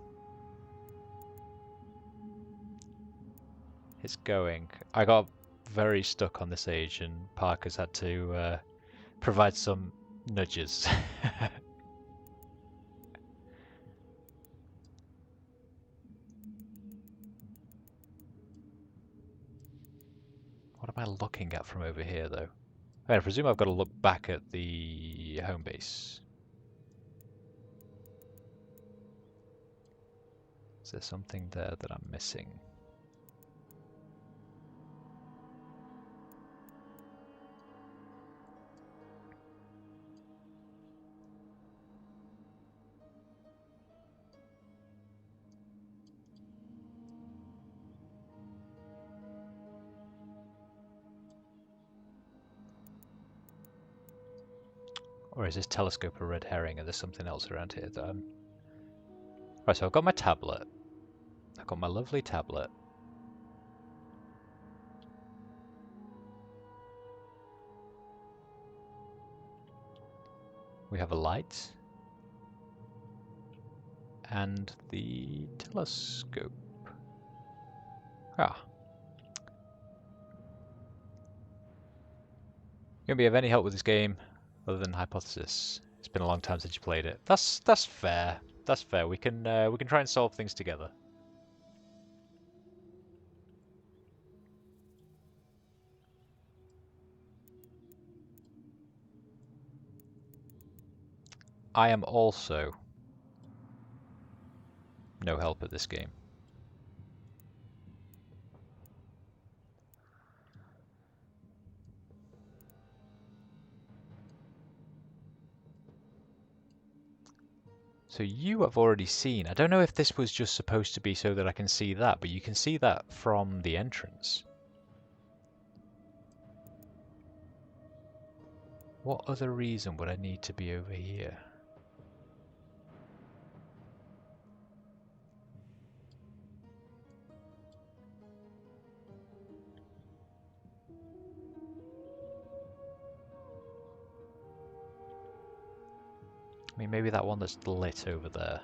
It's going. I got very stuck on this age, and Parker's had to provide some nudges. What am I looking at from over here, though? I presume I've got to look back at the home base. Is there something there that I'm missing? Or is this telescope a red herring and there's something else around here that I'm... Right, so I've got my tablet. I've got my lovely tablet. We have a light. And the telescope. Ah. Gonna be of any help with this game other than Hypothesis? It's been a long time since you played it. That's fair. That's fair. We can try and solve things together. I am also no help at this game. So you have already seen. I don't know if this was just supposed to be so that I can see that, but you can see that from the entrance. What other reason would I need to be over here? I mean, maybe that one that's lit over there.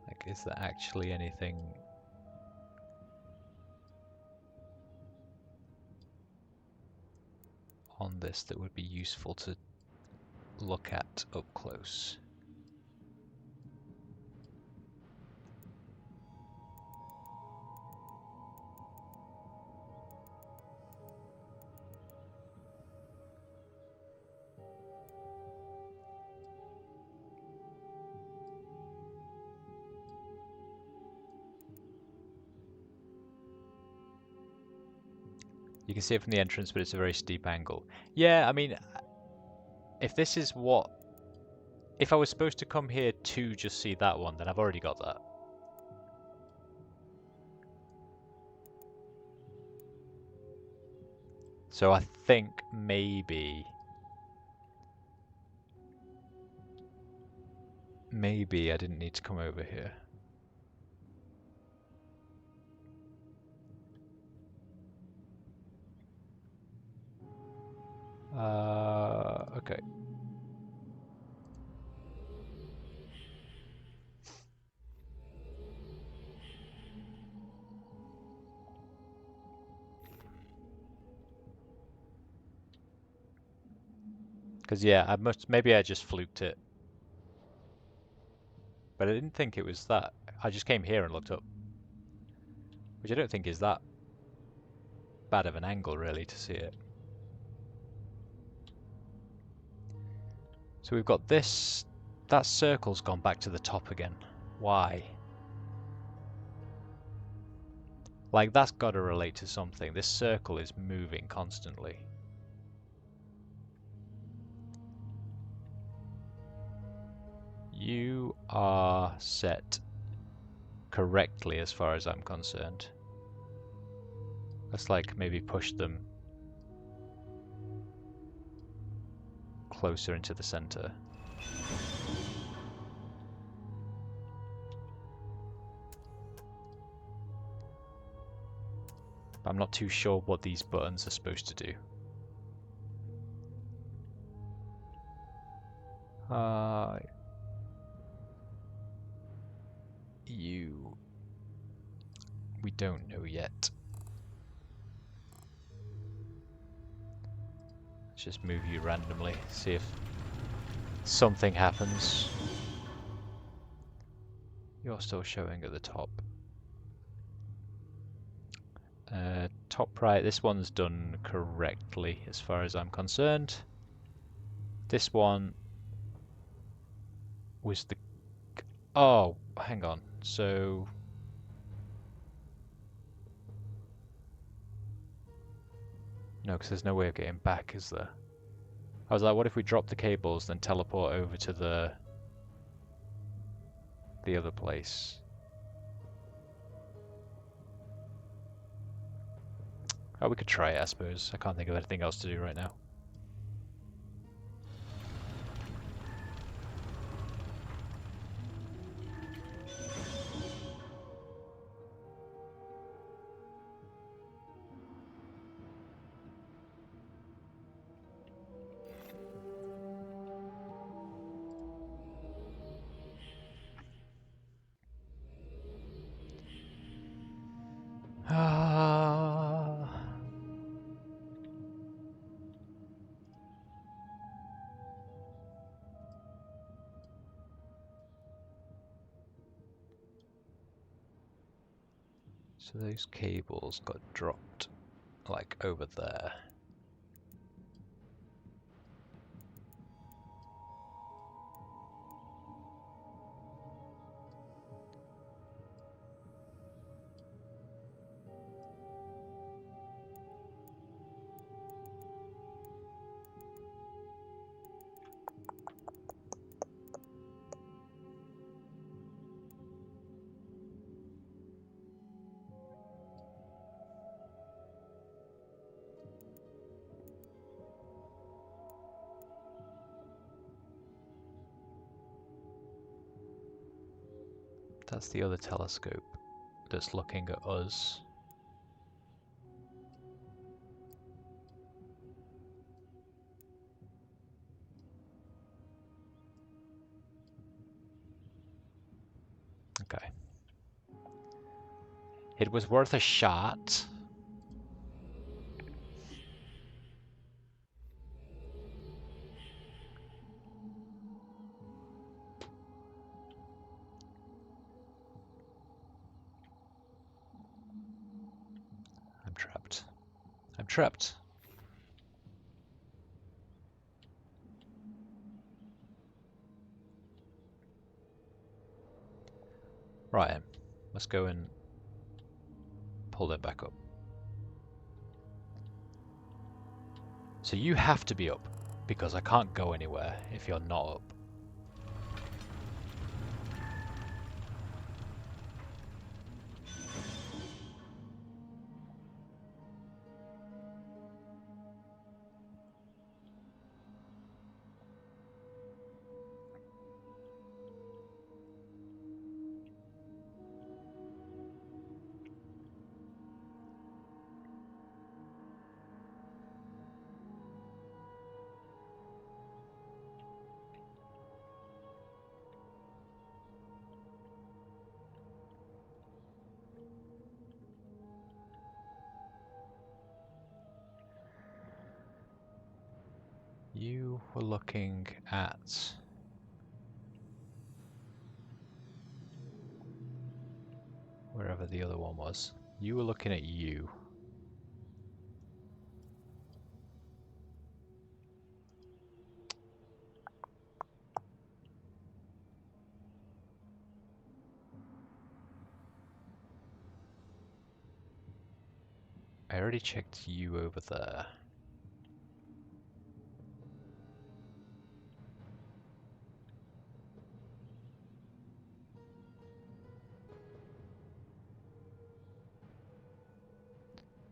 Like, is there actually anything on this that would be useful to look at up close? You can see it from the entrance, but it's a very steep angle. Yeah, I mean, if this is what... If I was supposed to come here to just see that one, then I've already got that. So I think maybe I didn't need to come over here. Okay. Because yeah, maybe I just fluked it. But I didn't think it was that. I just came here and looked up. Which I don't think is that bad of an angle, really, to see it. So we've got this... That circle's gone back to the top again. Why? Like, that's got to relate to something. This circle is moving constantly. You are set correctly as far as I'm concerned. Let's like maybe push them closer into the center. I'm not too sure what these buttons are supposed to do. We don't know yet. Let's just move you randomly, see if something happens. You're still showing at the top. Top right, this one's done correctly as far as I'm concerned. This one was the... Oh, hang on. So... No, because there's no way of getting back, is there? I was like, what if we drop the cables, then teleport over to the other place? Oh, we could try it, I suppose. I can't think of anything else to do right now. So those cables got dropped, like, over there. That's the other telescope that's looking at us. Okay. It was worth a shot. I'm trapped. I'm trapped. Right, let's go and pull them back up. So you have to be up, because I can't go anywhere if you're not up. You were looking at wherever the other one was. You were looking at you. I already checked you over there.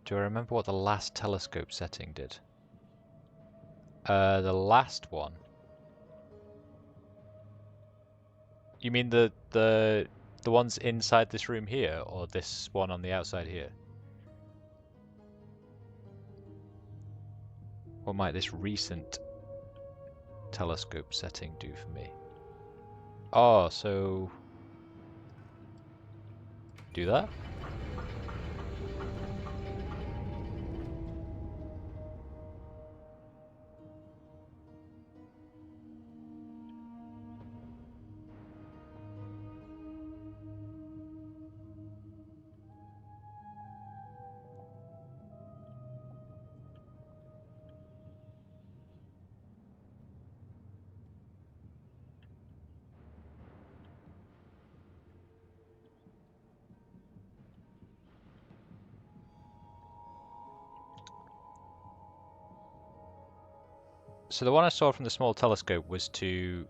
Do I remember what the last telescope setting did? The last one. You mean the ones inside this room here, or this one on the outside here? What might this recent telescope setting do for me? Oh, so do that? So the one I saw from the small telescope was to...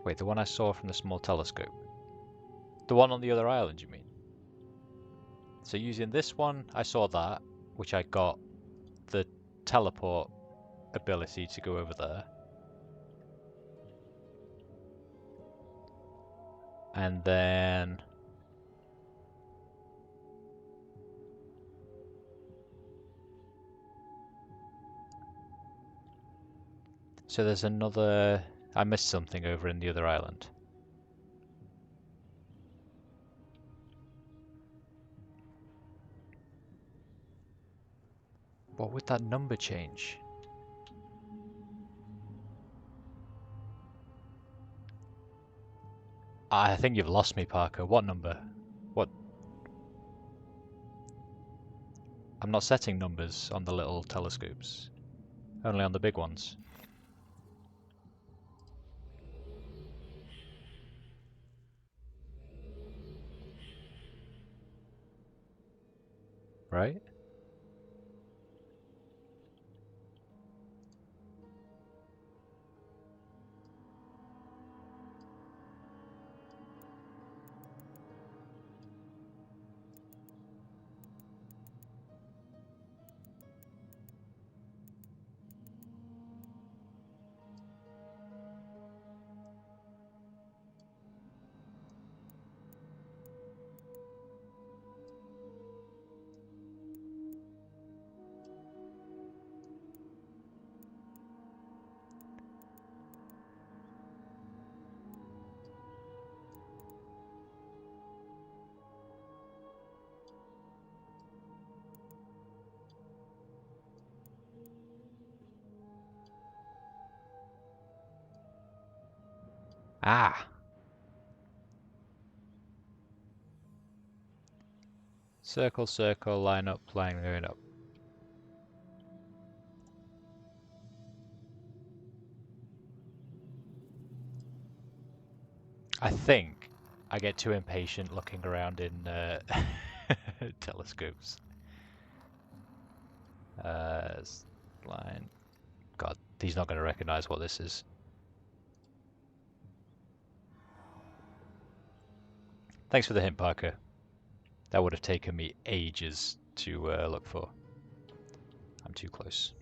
Wait, the one I saw from the small telescope? The one on the other island, you mean? So using this one, I saw that, which I got the teleport ability to go over there. And then... So there's another... I missed something over in the other island. What would that number change? I think you've lost me, Parker. What number? What? I'm not setting numbers on the little telescopes. Only on the big ones. Right? Ah! Circle, circle, line up, line going up. I think I get too impatient looking around in telescopes. Line. God, he's not going to recognize what this is. Thanks for the hint, Parker. That would have taken me ages to look for. I'm too close.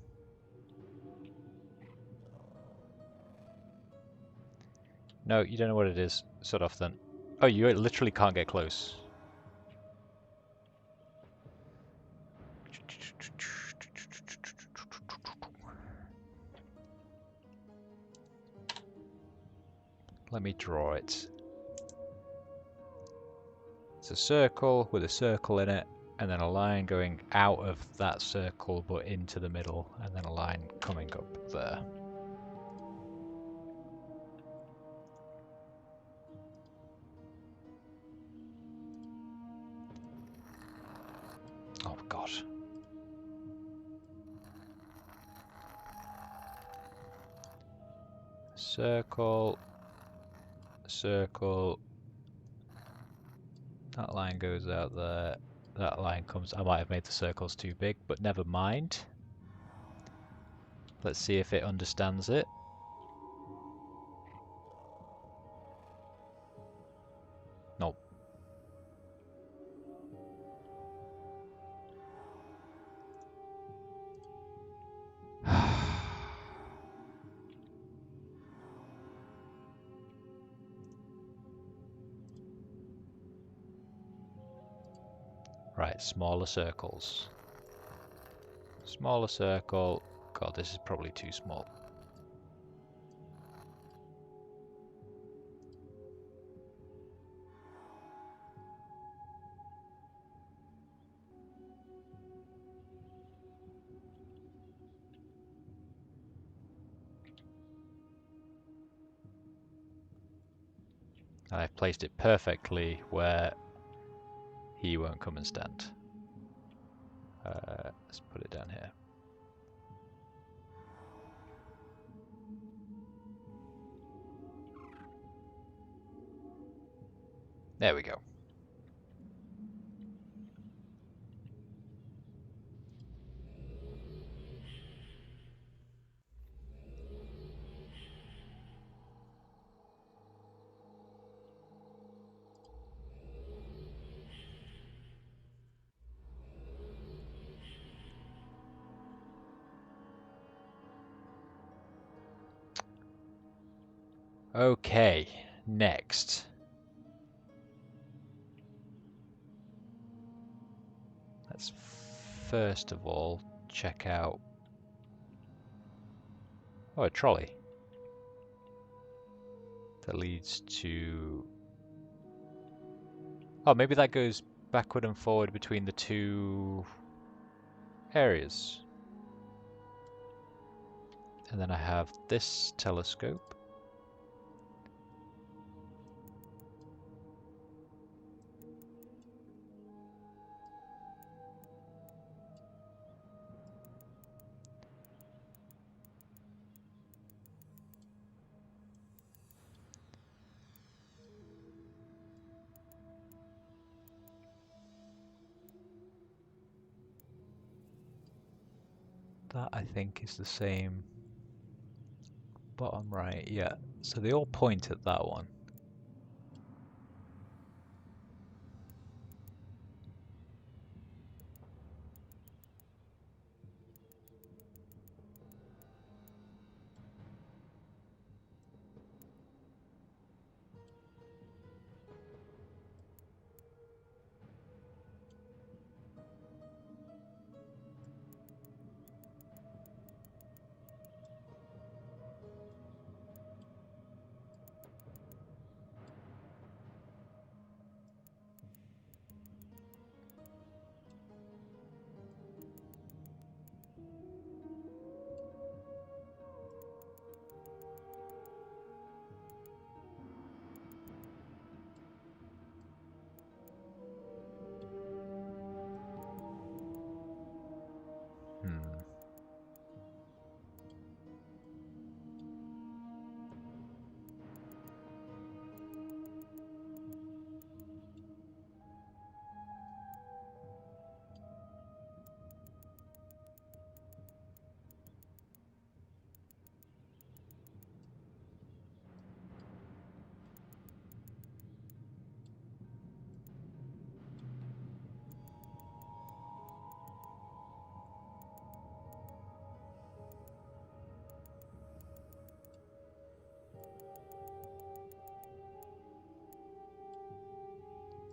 No, you don't know what it is. Sort off then. Oh, you literally can't get close. Let me draw it. It's a circle with a circle in it, and then a line going out of that circle but into the middle, and then a line coming up there. Oh god. Circle, circle. That line goes out there. That line comes. I might have made the circles too big, but never mind. Let's see if it understands it. Nope. Right, smaller circles. Smaller circle. God, this is probably too small. And I've placed it perfectly where he won't come and stand. Let's put it down here. There we go. Okay, next. Let's first of all check out... Oh, a trolley. That leads to... Oh, maybe that goes backward and forward between the two areas. And then I have this telescope. That, I think, is the same bottom right, yeah. So they all point at that one.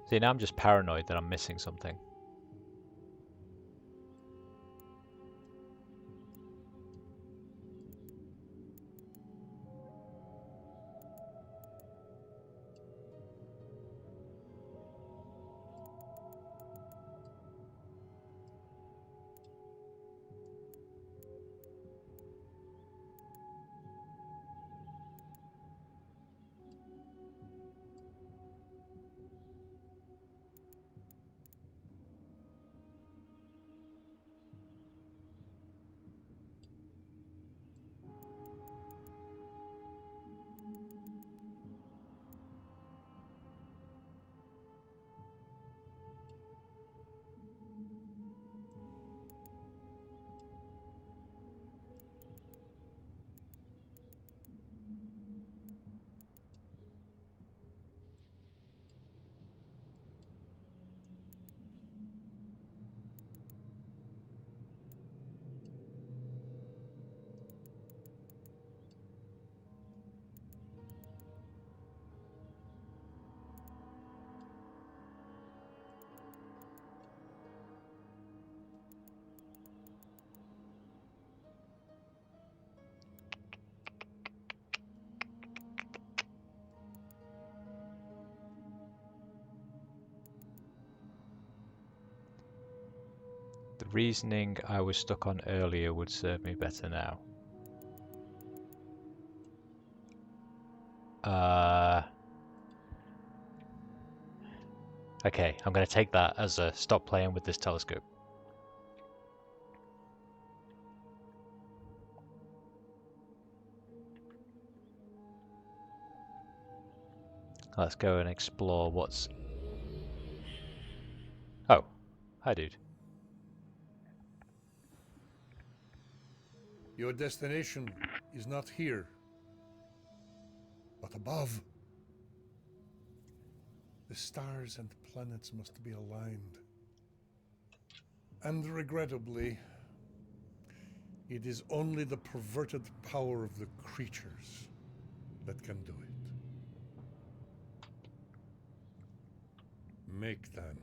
See, now I'm just paranoid that I'm missing something. The reasoning I was stuck on earlier would serve me better now. Okay, I'm going to take that as a stop playing with this telescope. Let's go and explore what's... Oh, hi dude. Your destination is not here, but above. The stars and planets must be aligned. And regrettably, it is only the perverted power of the creatures that can do it. Make them.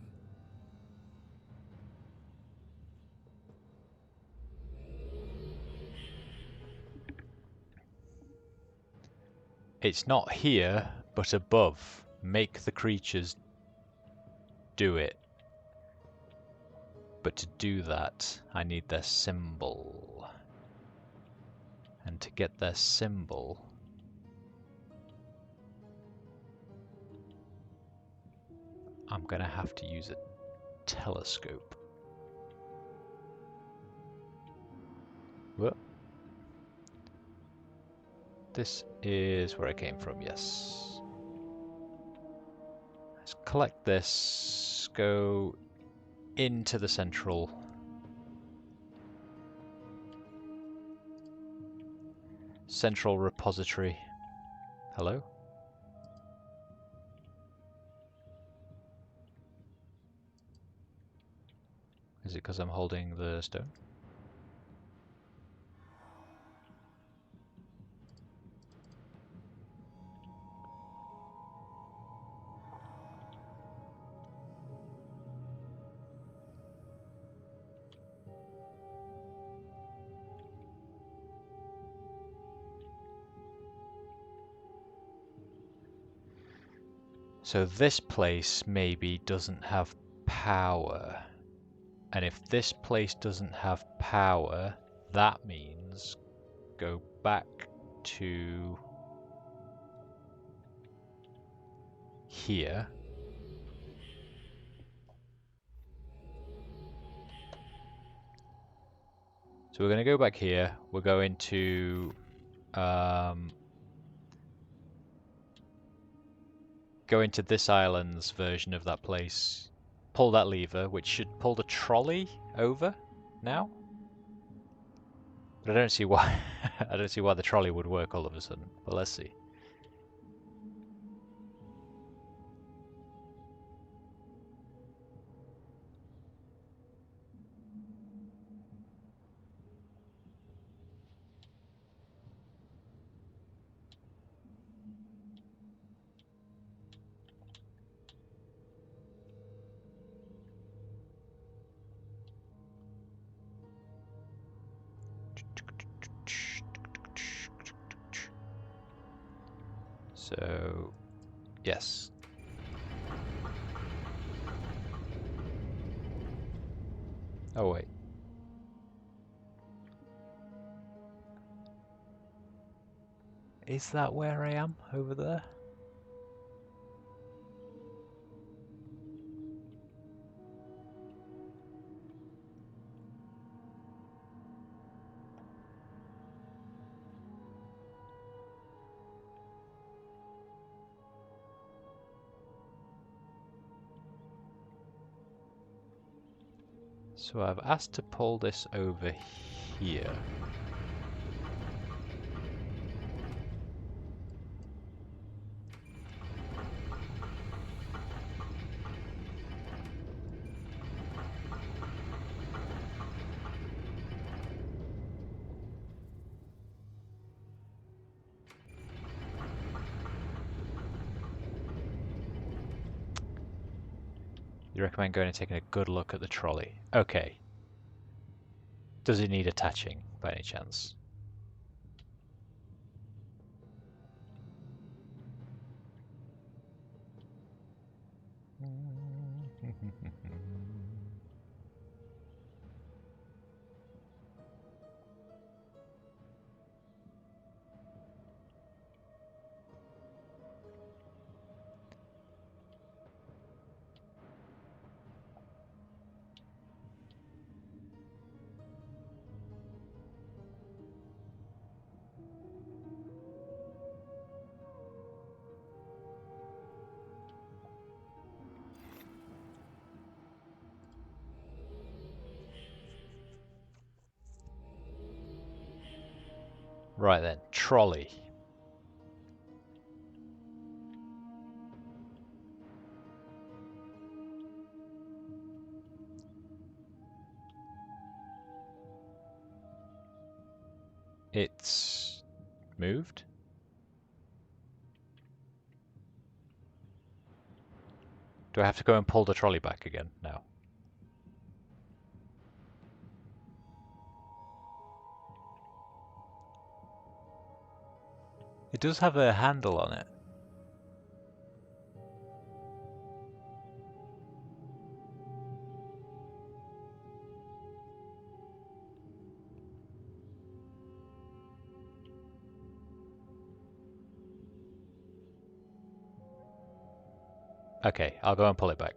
It's not here, but above. Make the creatures do it. But to do that, I need their symbol. And to get their symbol... I'm gonna have to use a telescope. What? This is where I came from, yes. Let's collect this, go into the central repository. Hello? Is it because I'm holding the stone? So this place maybe doesn't have power. And if this place doesn't have power, that means go back to here. So we're going to go back here. We're going to go into this island's version of that place. Pull that lever, which should pull the trolley over now. But I don't see why. I don't see why the trolley would work all of a sudden. But let's see. So, yes. Oh, wait. Is that where I am? Over there? So I've asked to pull this over here. You recommend going and taking a good look at the trolley. Okay. Does it need attaching, by any chance? Right then, trolley. It's moved. Do I have to go and pull the trolley back again? No. It does have a handle on it. Okay, I'll go and pull it back.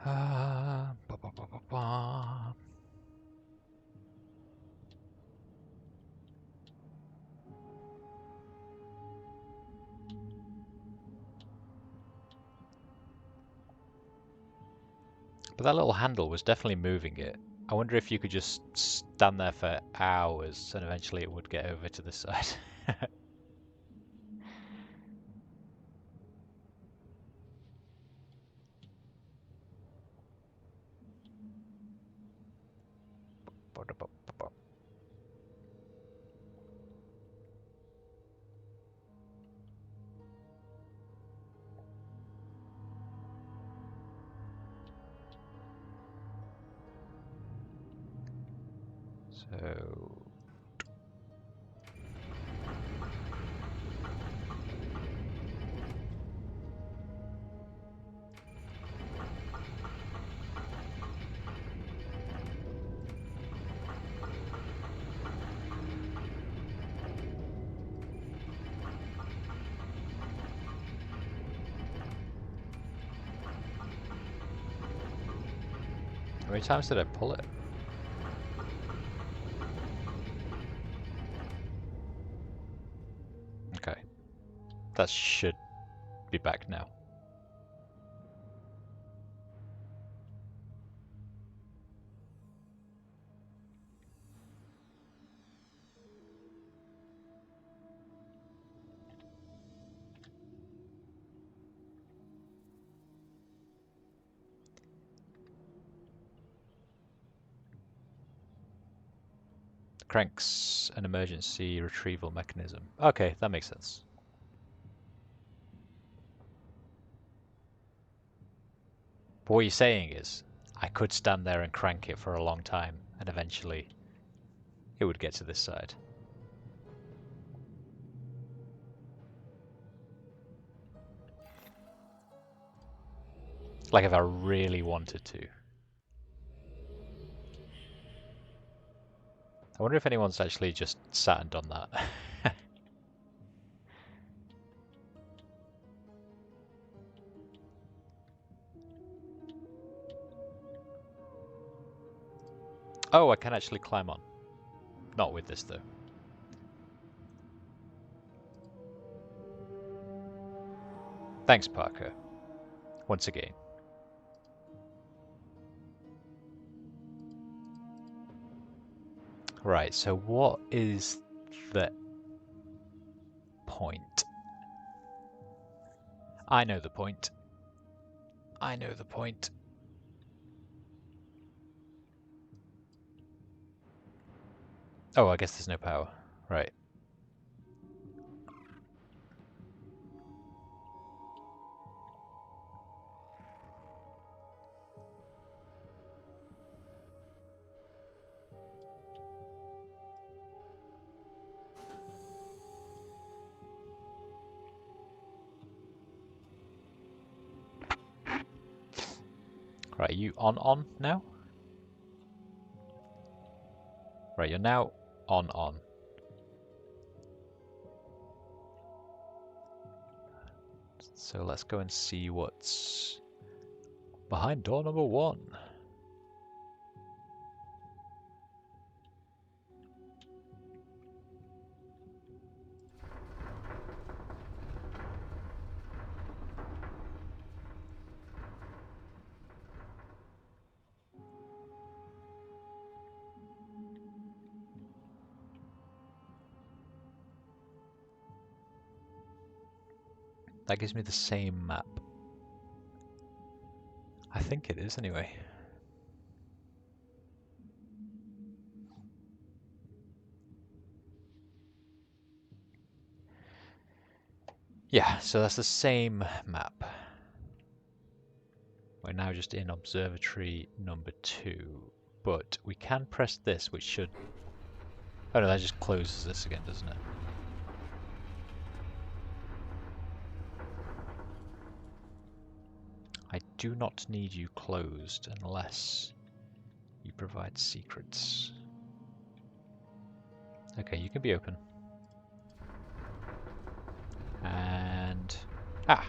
Ba, ba, ba, ba, ba. But that little handle was definitely moving it. I wonder if you could just stand there for hours and eventually it would get over to the side. So how many times did I pull it? Okay. That should be back now. Cranks an emergency retrieval mechanism. Okay, that makes sense. But what you're saying is, I could stand there and crank it for a long time, and eventually it would get to this side. Like if I really wanted to. I wonder if anyone's actually just sat and done that. Oh, I can actually climb on. Not with this, though. Thanks, Parker. Once again. Right, so what is the point? I know the point. I know the point. Oh, I guess there's no power. Right. Right, are you on now? Right, you're now on. So let's go and see what's behind door number 1. That gives me the same map. I think it is anyway. Yeah, so that's the same map. We're now just in observatory number 2, but we can press this, which should... Oh no, that just closes this again, doesn't it? I do not need you closed unless you provide secrets. Okay, you can be open. And... Ah!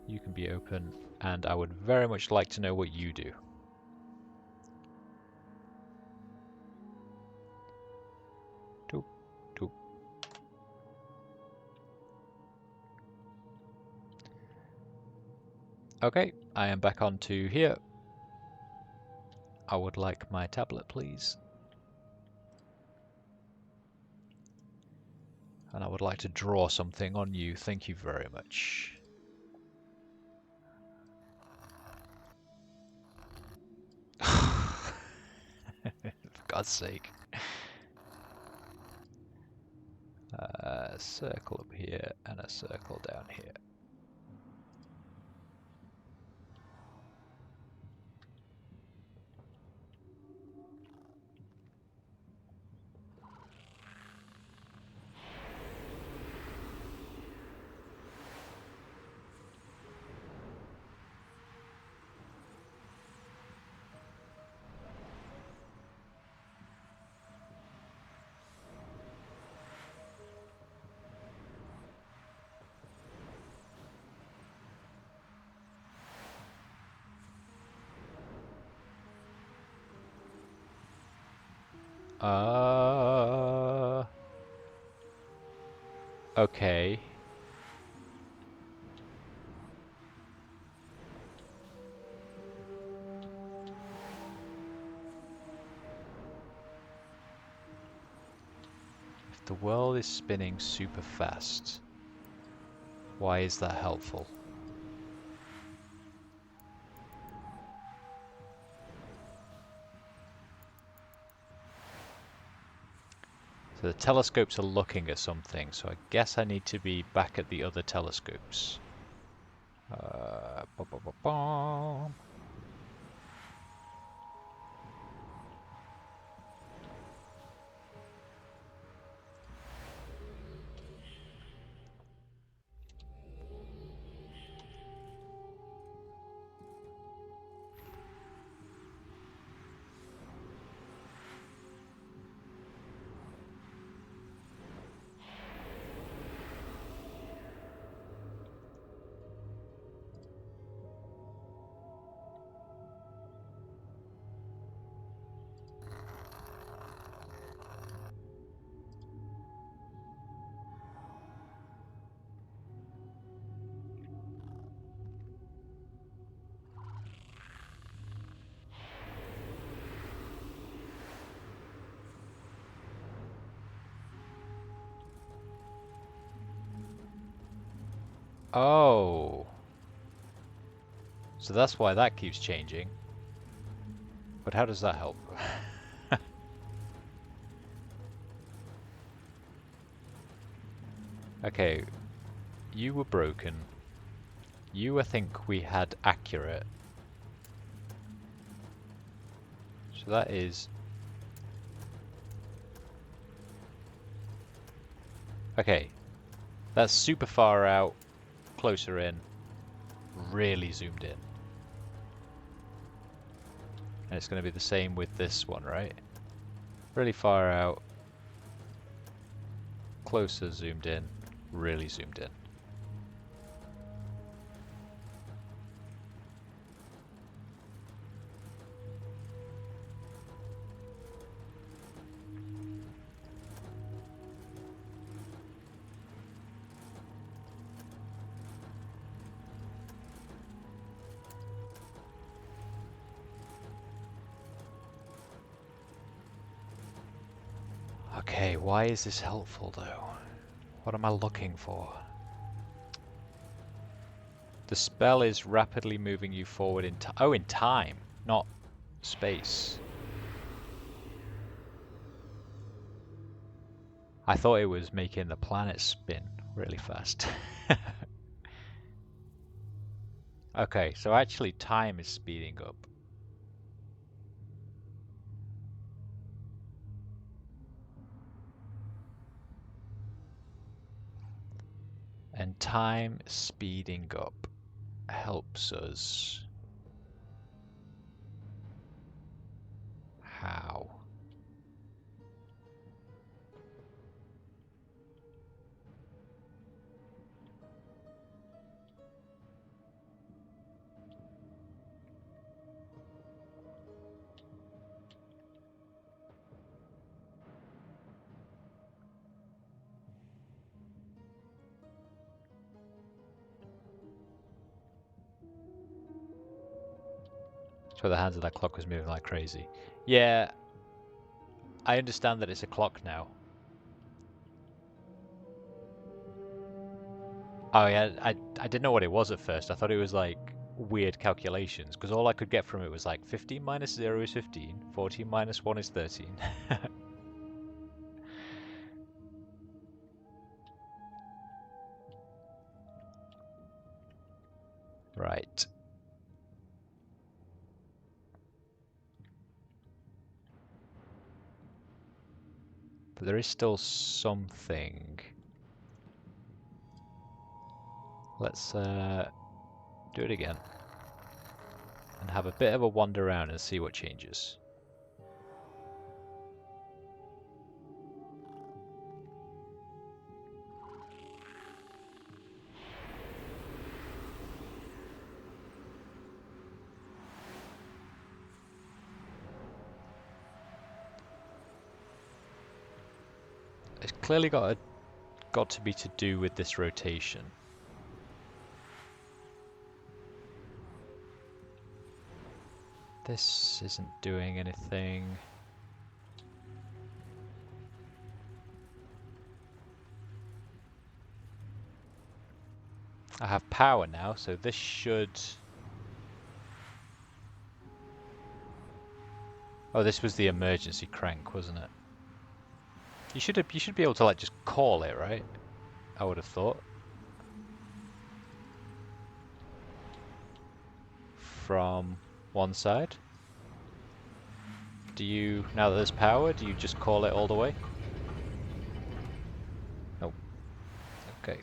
You can be open, and I would very much like to know what you do. Doop, doop. Okay, I am back onto here. I would like my tablet, please. And I would like to draw something on you. Thank you very much. For God's sake. A circle up here and a circle down here. Okay. If the world is spinning super fast, why is that helpful? So the telescopes are looking at something, so I guess I need to be back at the other telescopes. Ba -ba -ba -ba. Oh, so that's why that keeps changing. But how does that help? Okay, you were broken. You, I think we had accurate. So that is... Okay, that's super far out, closer in, really zoomed in. And it's going to be the same with this one, right? Really far out, closer zoomed in, really zoomed in. Okay, why is this helpful though? What am I looking for? The spell is rapidly moving you forward in time. Oh, in time, not space. I thought it was making the planet spin really fast. Okay, so actually time is speeding up. And time speeding up helps us. How? So the hands of that clock was moving like crazy. Yeah, I understand that it's a clock now. Oh yeah, I didn't know what it was at first. I thought it was like weird calculations, because all I could get from it was like 15 minus 0 is 15, 14 minus 1 is 13. Right. But there is still something. Let's do it again. And have a bit of a wander around and see what changes. It's clearly got to be to do with this rotation. This isn't doing anything. I have power now, so this should... Oh, this was the emergency crank, wasn't it? You should be able to like just call it, right? I would have thought. From one side. Do you, now that there's power, do you just call it all the way? Nope. Okay.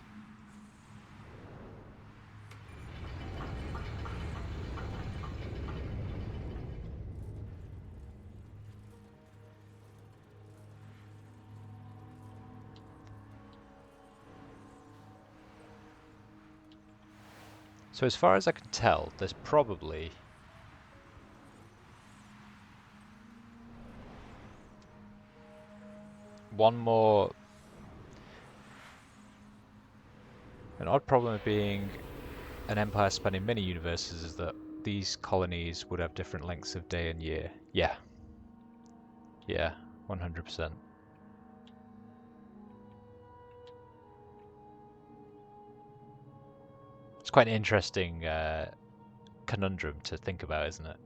So as far as I can tell, there's probably one more. An odd problem of being an empire spanning many universes is that these colonies would have different lengths of day and year. Yeah. Yeah, 100%. It's quite an interesting conundrum to think about, isn't it?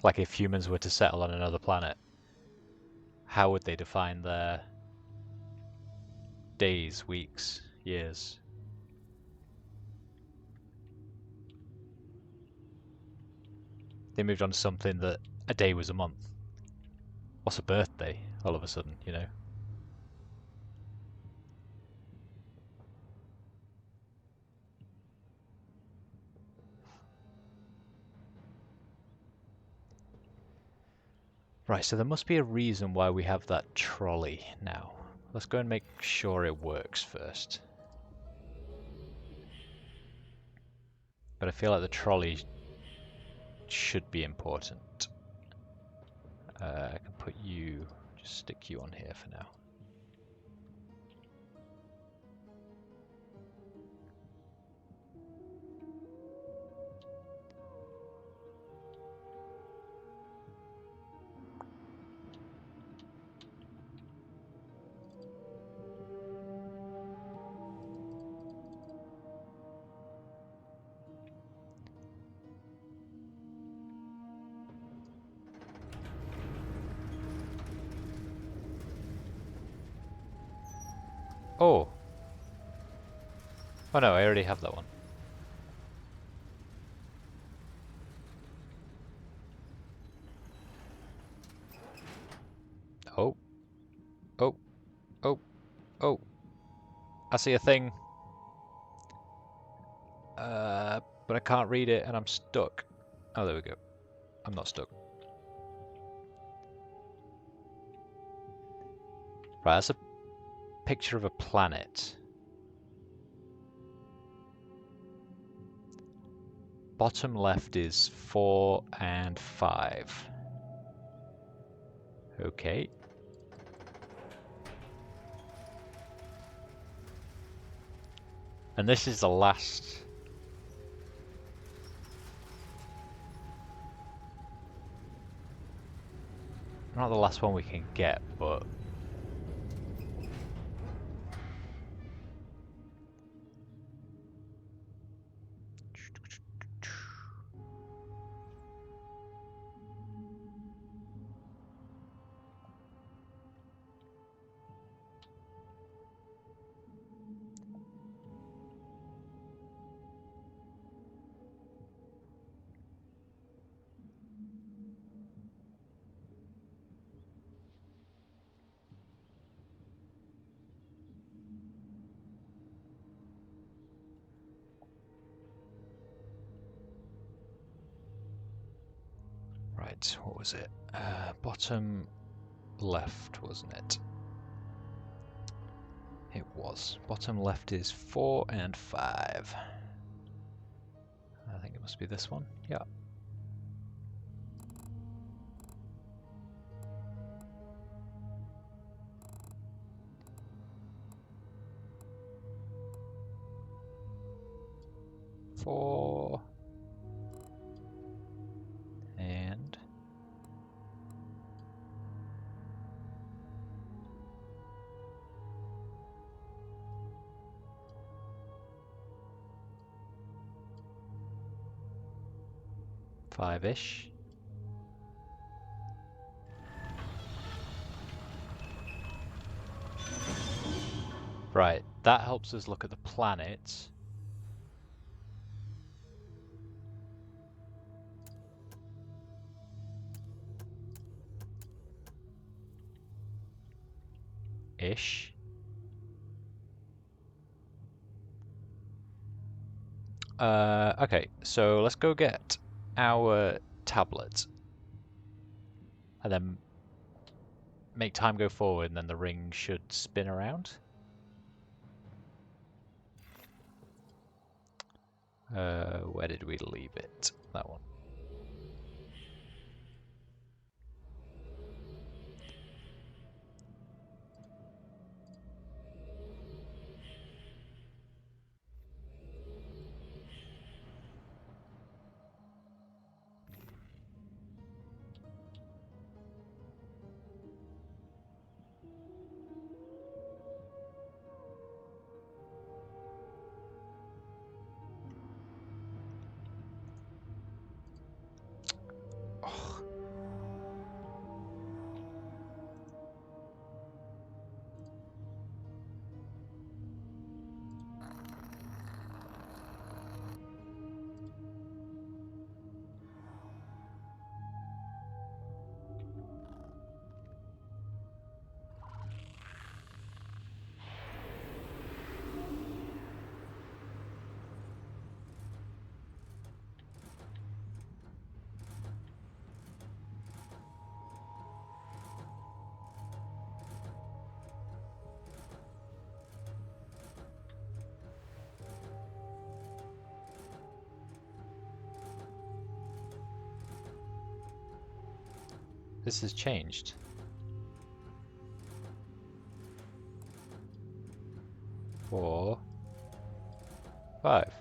Like if humans were to settle on another planet, how would they define their days, weeks, years? They moved on to something that a day was a month. What's a birthday, all of a sudden, you know? Right, so there must be a reason why we have that trolley now. Let's go and make sure it works first. But I feel like the trolley should be important. I can put you, just stick you on here for now. Oh! Oh no, I already have that one. Oh. Oh. Oh. Oh. I see a thing. But I can't read it and I'm stuck. Oh, there we go. I'm not stuck. Right, that's a picture of a planet. Bottom left is 4 and 5. Okay. And this is the last... Not the last one we can get, but... Right, what was it? Bottom left, wasn't it? It was. Bottom left is 4 and 5. I think it must be this one. Yeah. Four. And... 5-ish. Right, that helps us look at the planet. Ish. Okay, so let's go get our tablet. And then make time go forward, and then the ring should spin around. Where did we leave it? That one. Oh. This has changed. 4, 5.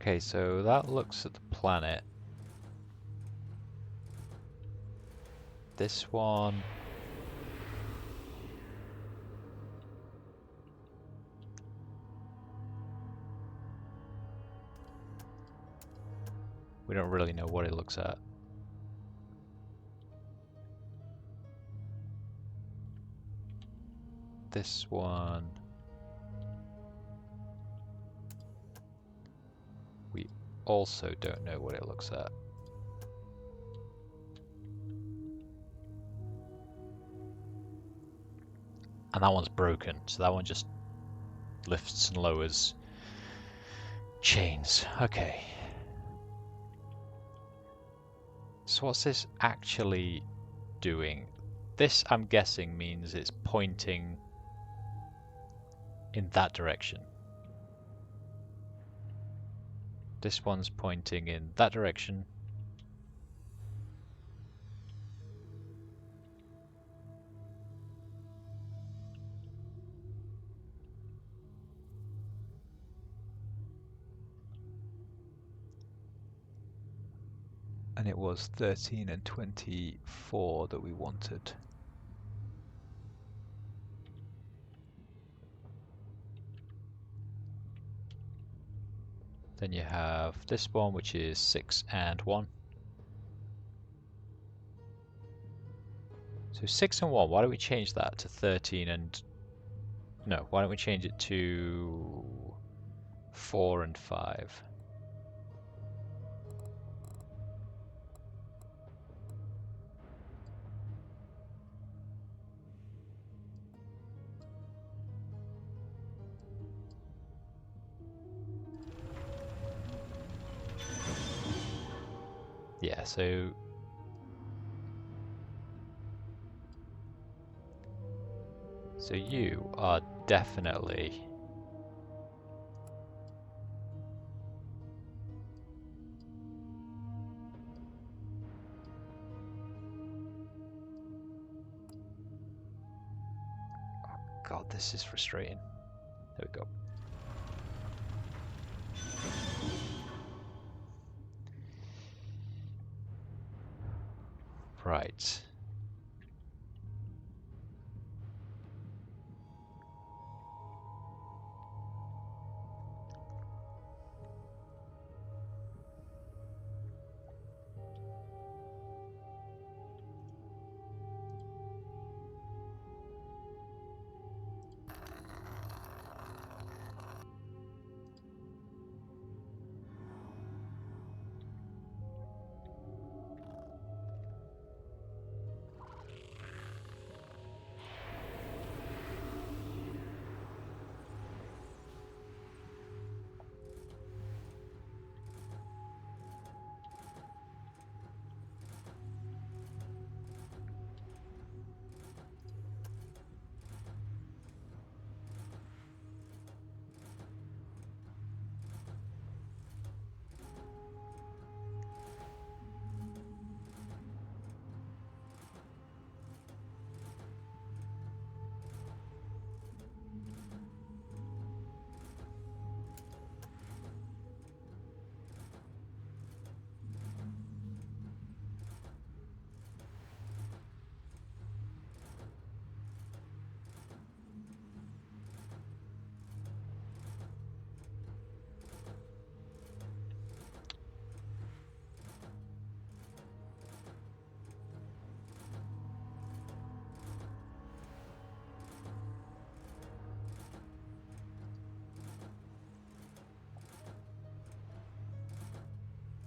Okay, so that looks at the planet. This one... we don't really know what it looks at. This one... we also don't know what it looks at. And that one's broken, so that one just lifts and lowers chains. Okay. So what's this actually doing? This, I'm guessing, means it's pointing in that direction. This one's pointing in that direction. And it was 13 and 24 that we wanted. Then you have this one, which is 6 and 1. So 6 and 1, why don't we change that to 13 and... no, why don't we change it to 4 and 5? Yeah, so you are definitely God, this is frustrating. There we go. Right.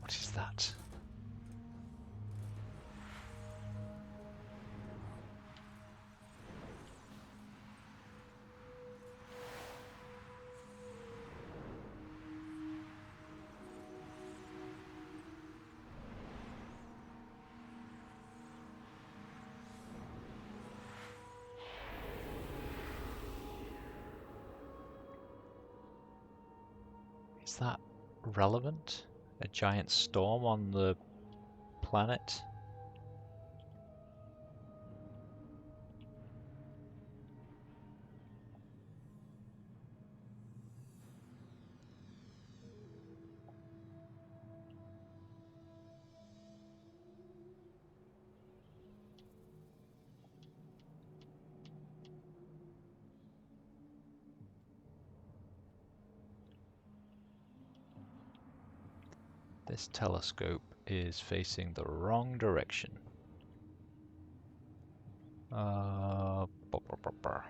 What is that? Is that relevant? A giant storm on the planet? This telescope is facing the wrong direction. Uh, blah, blah, blah, blah.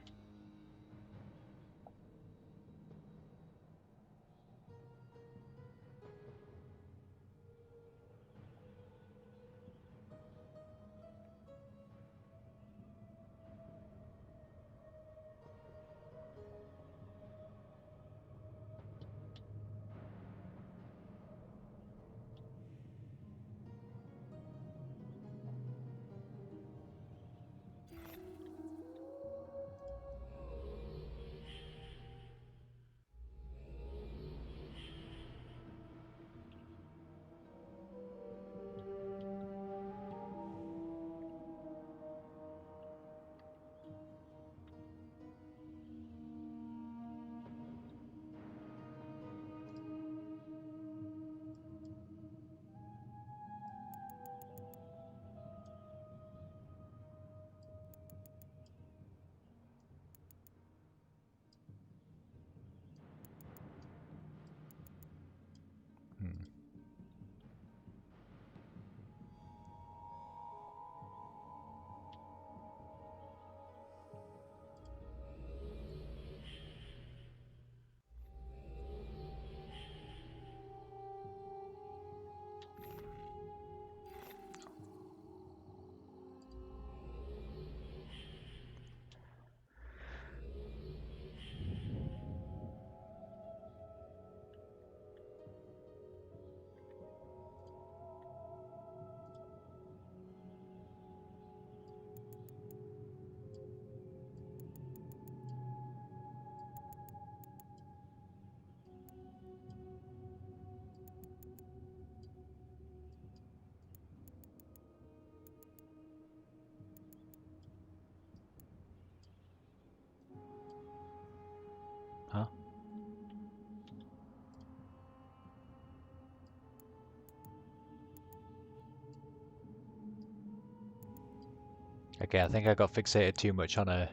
Okay, I think I got fixated too much on a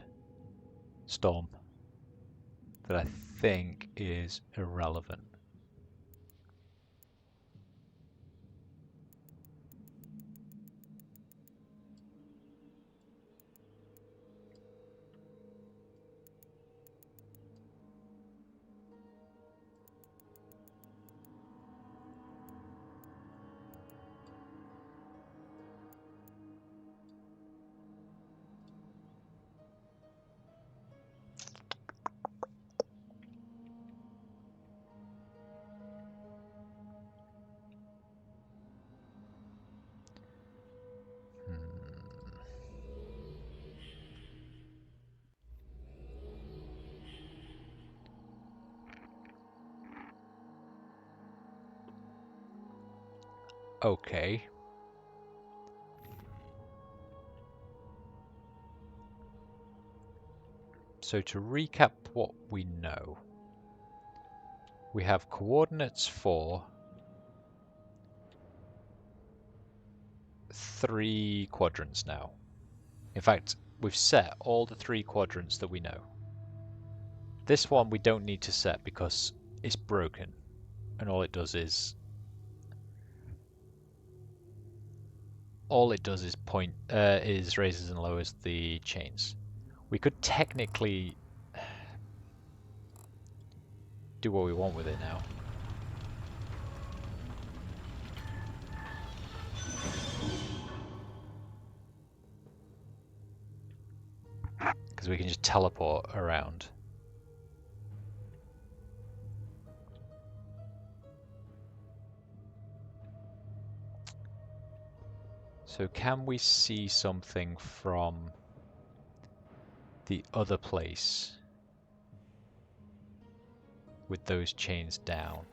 storm that I think is irrelevant. Hmm. Okay. So to recap what we know, we have coordinates for 3 quadrants now. In fact, we've set all the 3 quadrants that we know. This one we don't need to set because it's broken, and all it does is raises and lowers the chains. We could technically do what we want with it now. Because we can just teleport around. So can we see something from the other place with those chains down?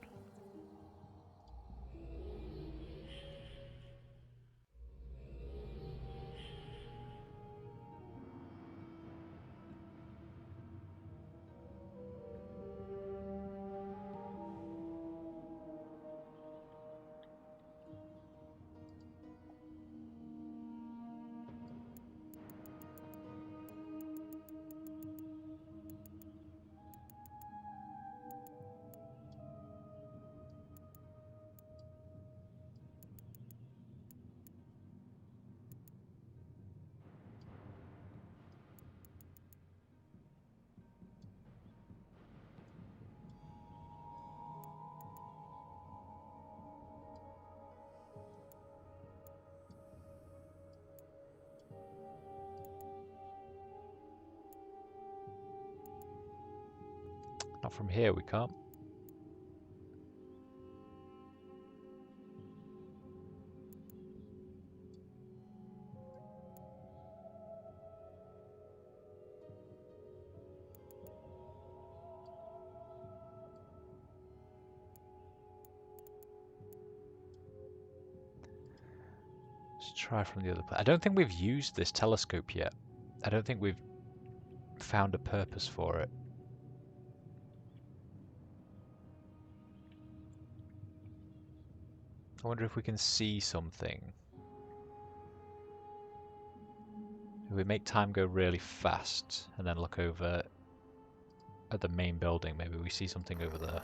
Not from here, we can't. Let's try from the other place. I don't think we've used this telescope yet. I don't think we've found a purpose for it. I wonder if we can see something. If we make time go really fast and then look over at the main building, maybe we see something over there.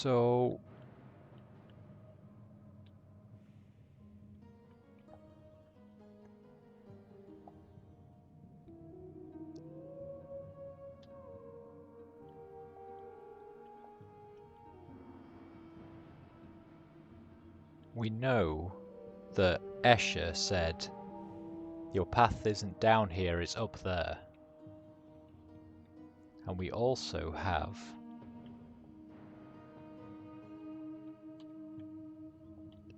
So we know that Esher said, your path isn't down here, it's up there. And we also have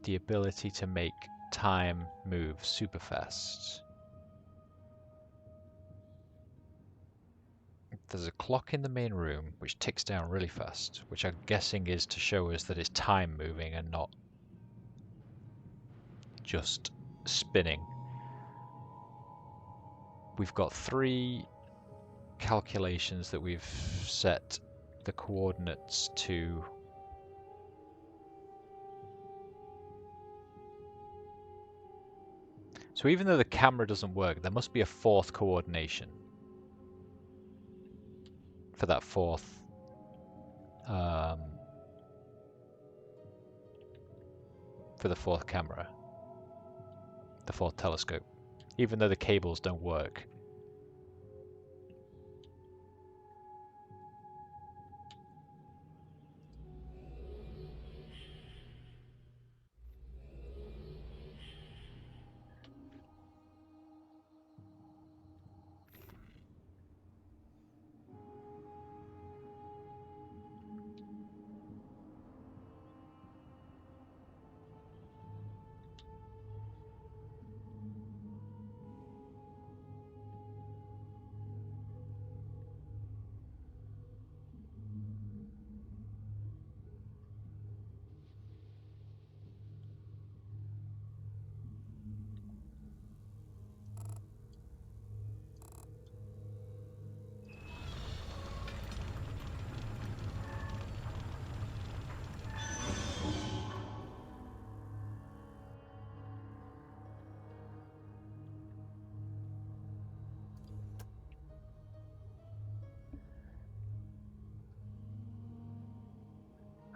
the ability to make time move super fast. There's a clock in the main room which ticks down really fast, which I'm guessing is to show us that it's time moving and not just spinning. We've got 3 calculations that we've set the coordinates to. So even though the camera doesn't work, there must be a 4th coordination for that 4th for the 4th camera, the 4th telescope, even though the cables don't work.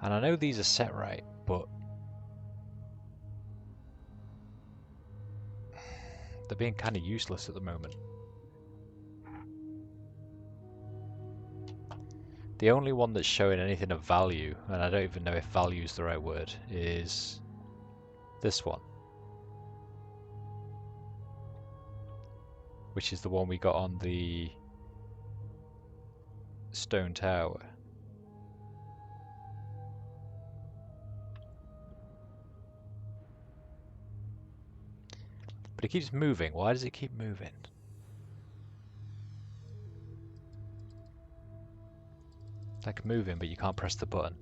And I know these are set right, but they're being kind of useless at the moment. The only one that's showing anything of value, and I don't even know if value is the right word, is this one, which is the one we got on the stone tower. But it keeps moving. Why does it keep moving? It's like moving, but you can't press the button.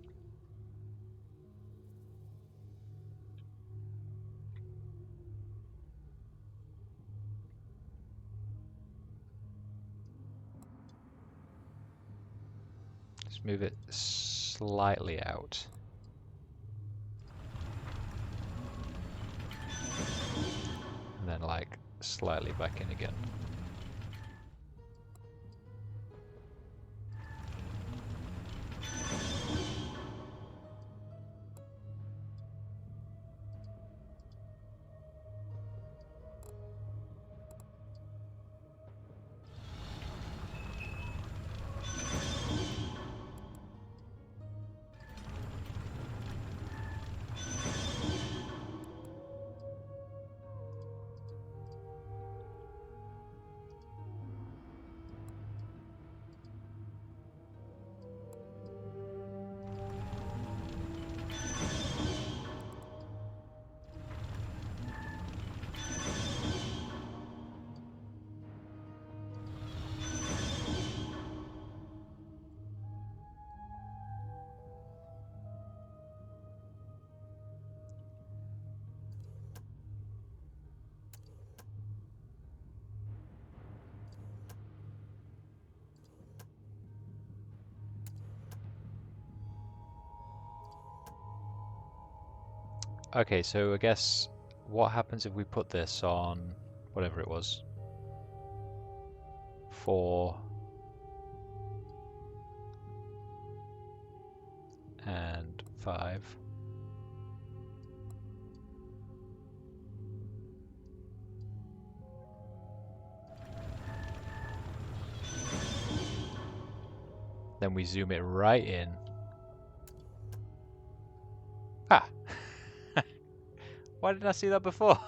Let's move it slightly out. And then like slightly back in again. Okay, so I guess what happens if we put this on whatever it was? 4 and 5. Then we zoom it right in. Ah! Why didn't I see that before?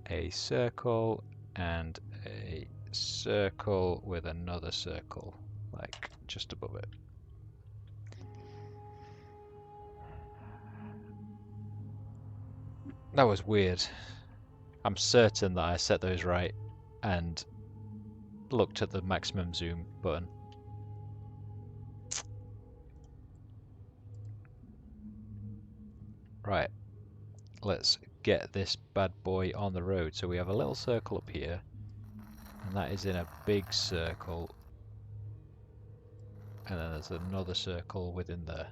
A circle and a circle with another circle, like just above it. That was weird. I'm certain that I set those right and looked at the maximum zoom button. Right, let's get this bad boy on the road. So we have a little circle up here, and that is in a big circle, and then there's another circle within there.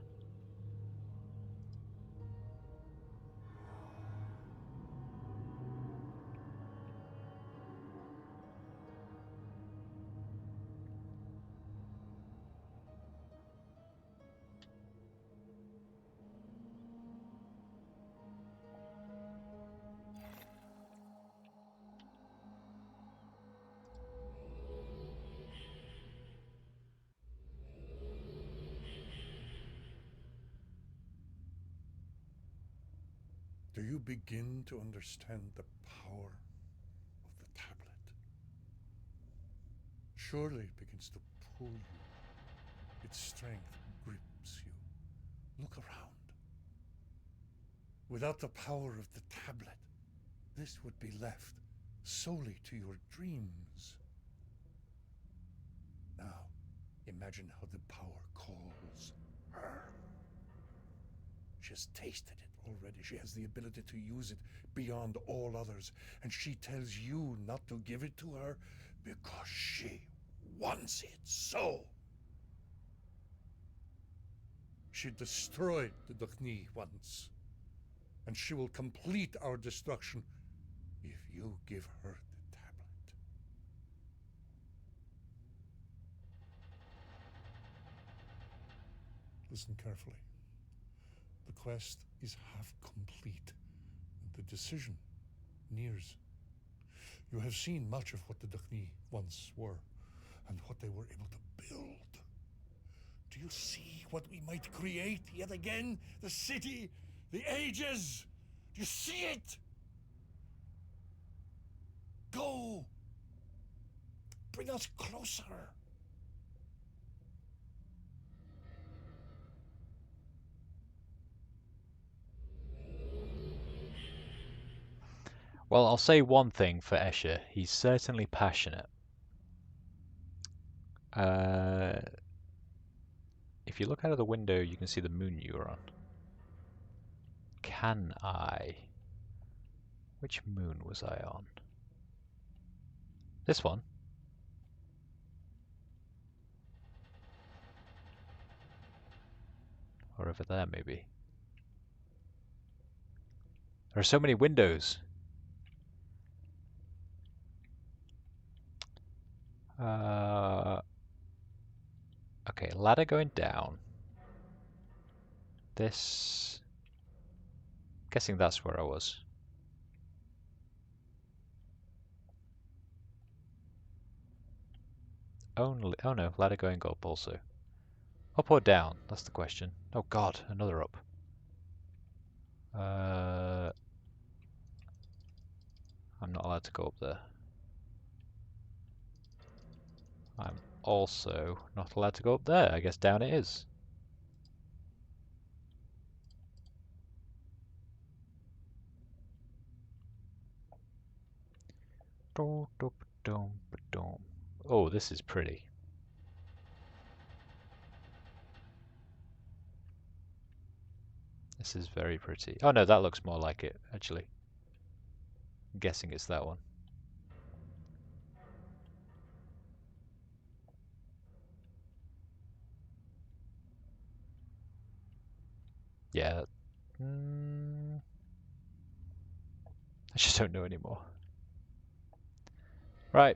Do you begin to understand the power of the tablet? Surely it begins to pull you. Its strength grips you. Look around. Without the power of the tablet, this would be left solely to your dreams. Now, imagine how the power calls her. She has tasted it already. She has the ability to use it beyond all others. And she tells you not to give it to her because she wants it so. She destroyed the Dukhni once, and she will complete our destruction if you give her the tablet. Listen carefully. The quest is half complete, and the decision nears. You have seen much of what the Dukhni once were, and what they were able to build. Do you see what we might create yet again? The city, the ages. Do you see it? Go. Bring us closer. Well, I'll say one thing for Escher. He's certainly passionate. If you look out of the window, you can see the moon you were on. Can I? Which moon was I on? This one? Or over there, maybe? There are so many windows! Okay, ladder going down. This... Guessing that's where I was. Only... Oh no, ladder going up also. Up or down? That's the question. Oh god, another up. I'm not allowed to go up there. I'm also not allowed to go up there. I guess down it is. Oh, this is pretty. This is very pretty. Oh no, that looks more like it, actually. I'm guessing it's that one. Yeah. I just don't know anymore. Right.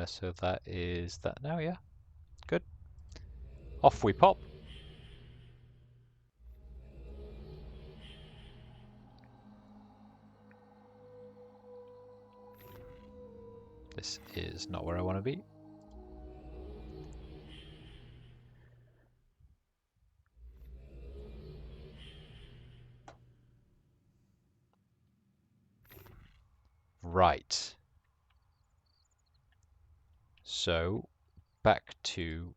So that is that now, yeah? Good. Off we pop. This is not where I want to be. Right. So, back to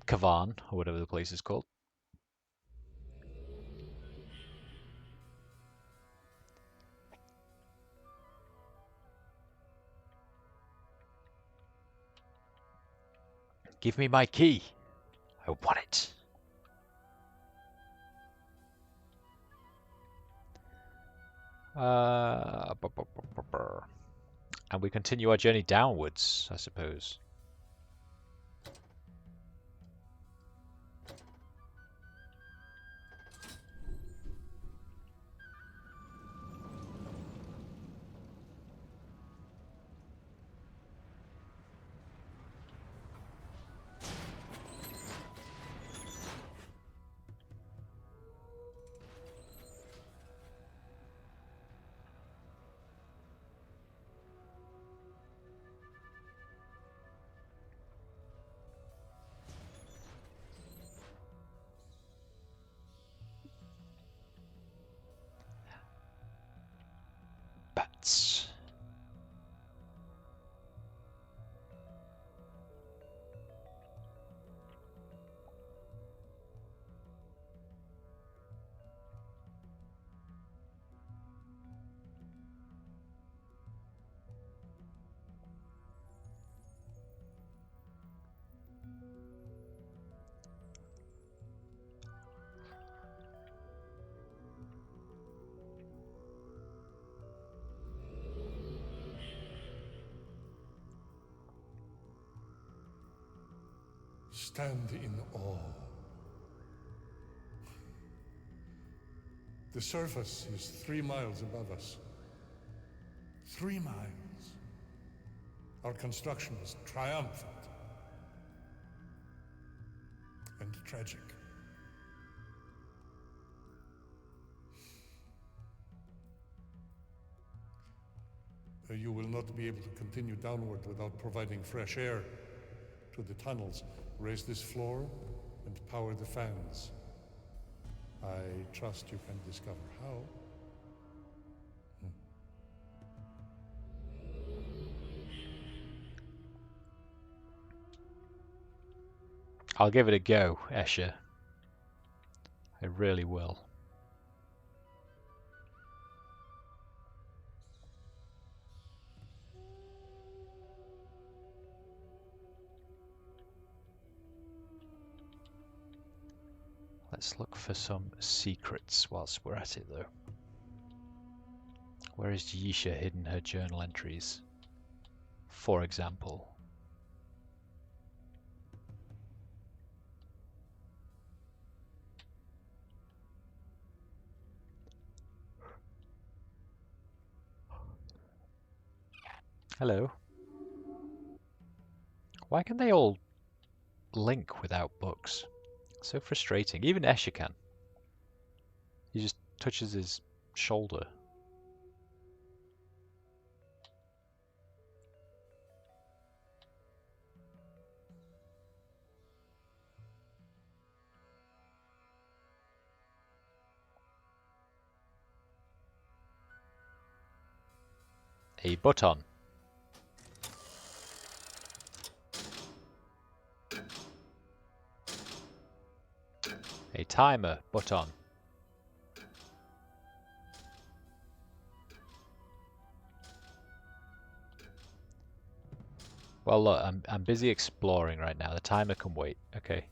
Kavan, or whatever the place is called. Give me my key. I want it. And we continue our journey downwards, I suppose. Bats. Stand in awe. The surface is 3 miles above us. 3 miles. Our construction was triumphant and tragic. You will not be able to continue downward without providing fresh air to the tunnels. Raise this floor and power the fans. I trust you can discover how. I'll give it a go, Esher. I really will. Let's look for some secrets whilst we're at it, though. Where has Yisha hidden her journal entries? For example. Hello. Why can they all link without books? So frustrating. Even Escher can. He just touches his shoulder. A button. A timer button. Well, look, I'm busy exploring right now. The timer can wait. Okay.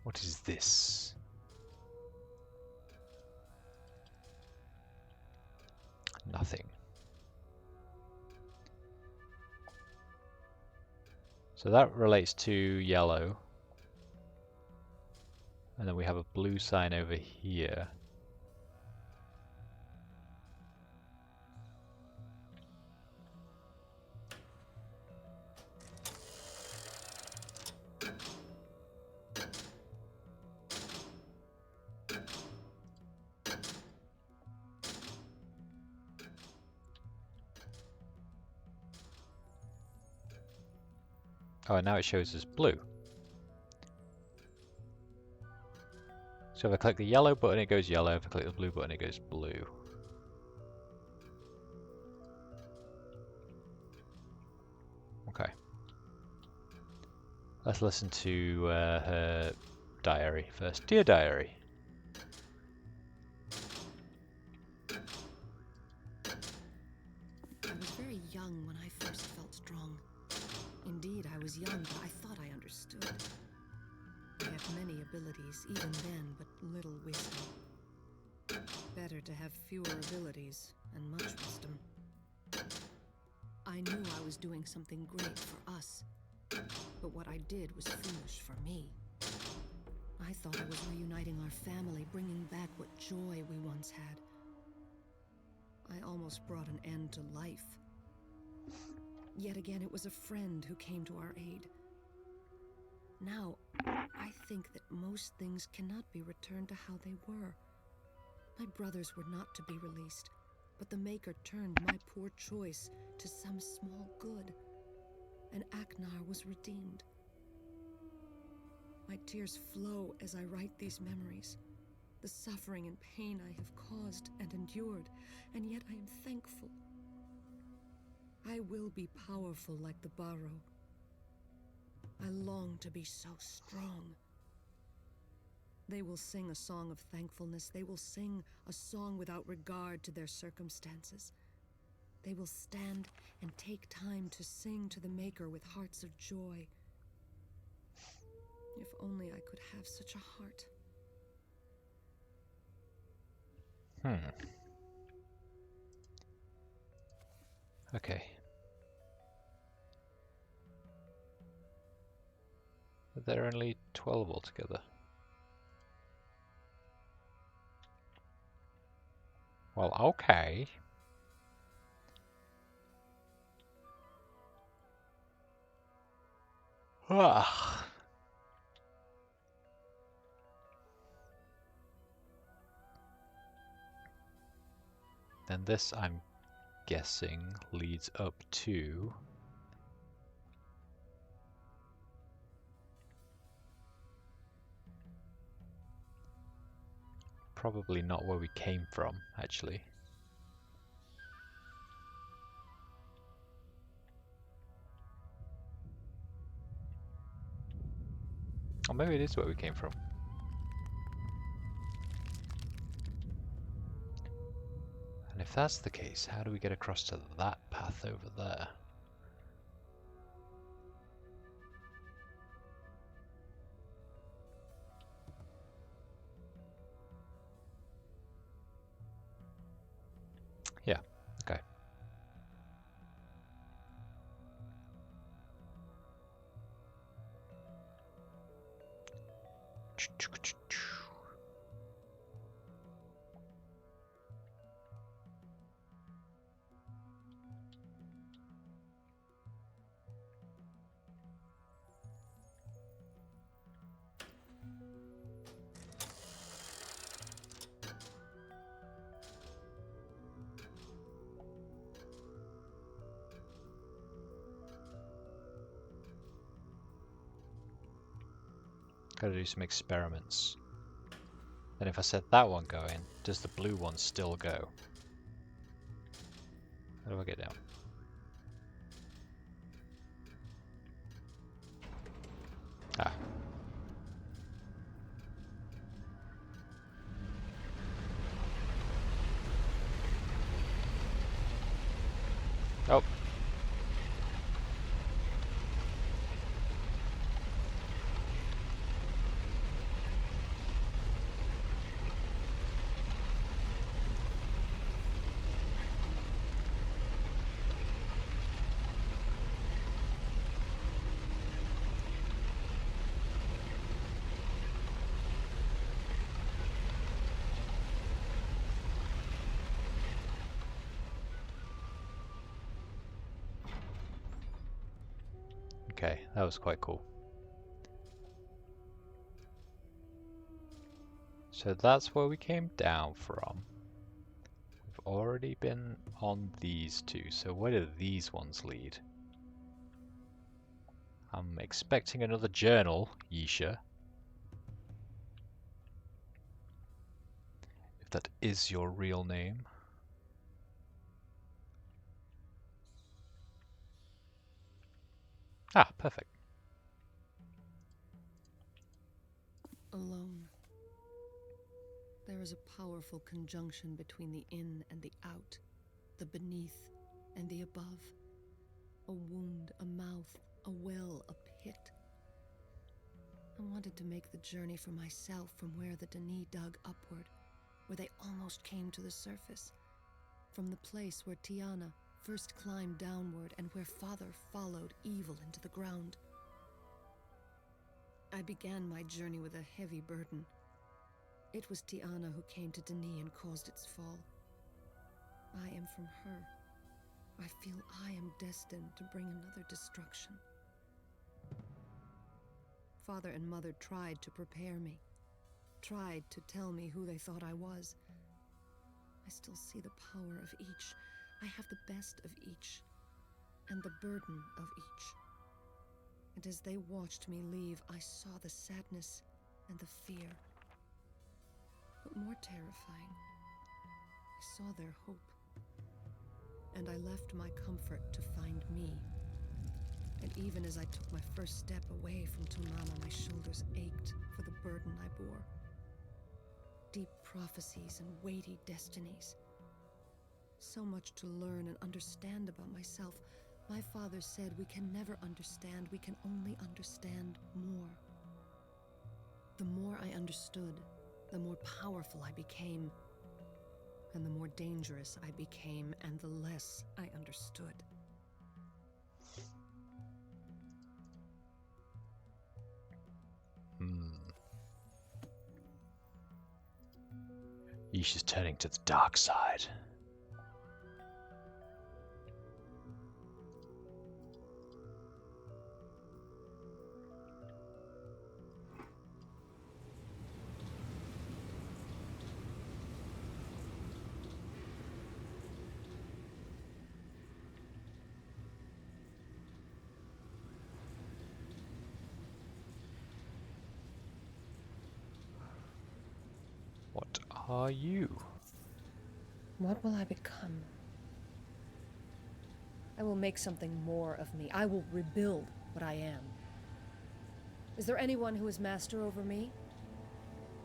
What is this? Nothing. So that relates to yellow. And then we have a blue sign over here. Oh, and now it shows us blue. So if I click the yellow button, it goes yellow. If I click the blue button, it goes blue. Okay. Let's listen to her diary first. Dear Diary. I was very young when I first felt strong. Indeed, I was young, but I thought I understood. I had many abilities, even then, but little wisdom. Better to have fewer abilities and much wisdom. I knew I was doing something great for us, but what I did was foolish for me. I thought I was reuniting our family, bringing back what joy we once had. I almost brought an end to life. Yet again, it was a friend who came to our aid. Now, I think that most things cannot be returned to how they were. My brothers were not to be released, but the Maker turned my poor choice to some small good, and Aknar was redeemed. My tears flow as I write these memories, the suffering and pain I have caused and endured, and yet I am thankful. I will be powerful like the Barrow. I long to be so strong. They will sing a song of thankfulness. They will sing a song without regard to their circumstances. They will stand and take time to sing to the Maker with hearts of joy. If only I could have such a heart. Okay. There are only 12 altogether. Well, okay. Ah. Then this, I'm guessing, leads up to... Probably not where we came from, actually. Or maybe it is where we came from. And if that's the case, how do we get across to that path over there? Yeah, okay. Gotta do some experiments. Then if I set that one going, does the blue one still go? How do I get down? Ah. Oh. Okay, that was quite cool. So that's where we came down from. We've already been on these two, so where do these ones lead? I'm expecting another journal, Esher. If that is your real name. Ah, perfect. Alone. There is a powerful conjunction between the in and the out, the beneath and the above. A wound, a mouth, a well, a pit. I wanted to make the journey for myself from where the Denis dug upward, where they almost came to the surface, from the place where Tiana first climbed downward and where Father followed evil into the ground. I began my journey with a heavy burden. It was Tiana who came to Denis and caused its fall. I am from her. I feel I am destined to bring another destruction. Father and Mother tried to prepare me, tried to tell me who they thought I was. I still see the power of each. I have the best of each, and the burden of each. And as they watched me leave, I saw the sadness and the fear. But more terrifying, I saw their hope. And I left my comfort to find me. And even as I took my first step away from Tumama, my shoulders ached for the burden I bore. Deep prophecies and weighty destinies. So much to learn and understand about myself. My father said we can never understand, we can only understand more. The more I understood, the more powerful I became. And the more dangerous I became, and the less I understood. Isha's turning to the dark side. What are you? What will I become? I will make something more of me. I will rebuild what I am. Is there anyone who is master over me?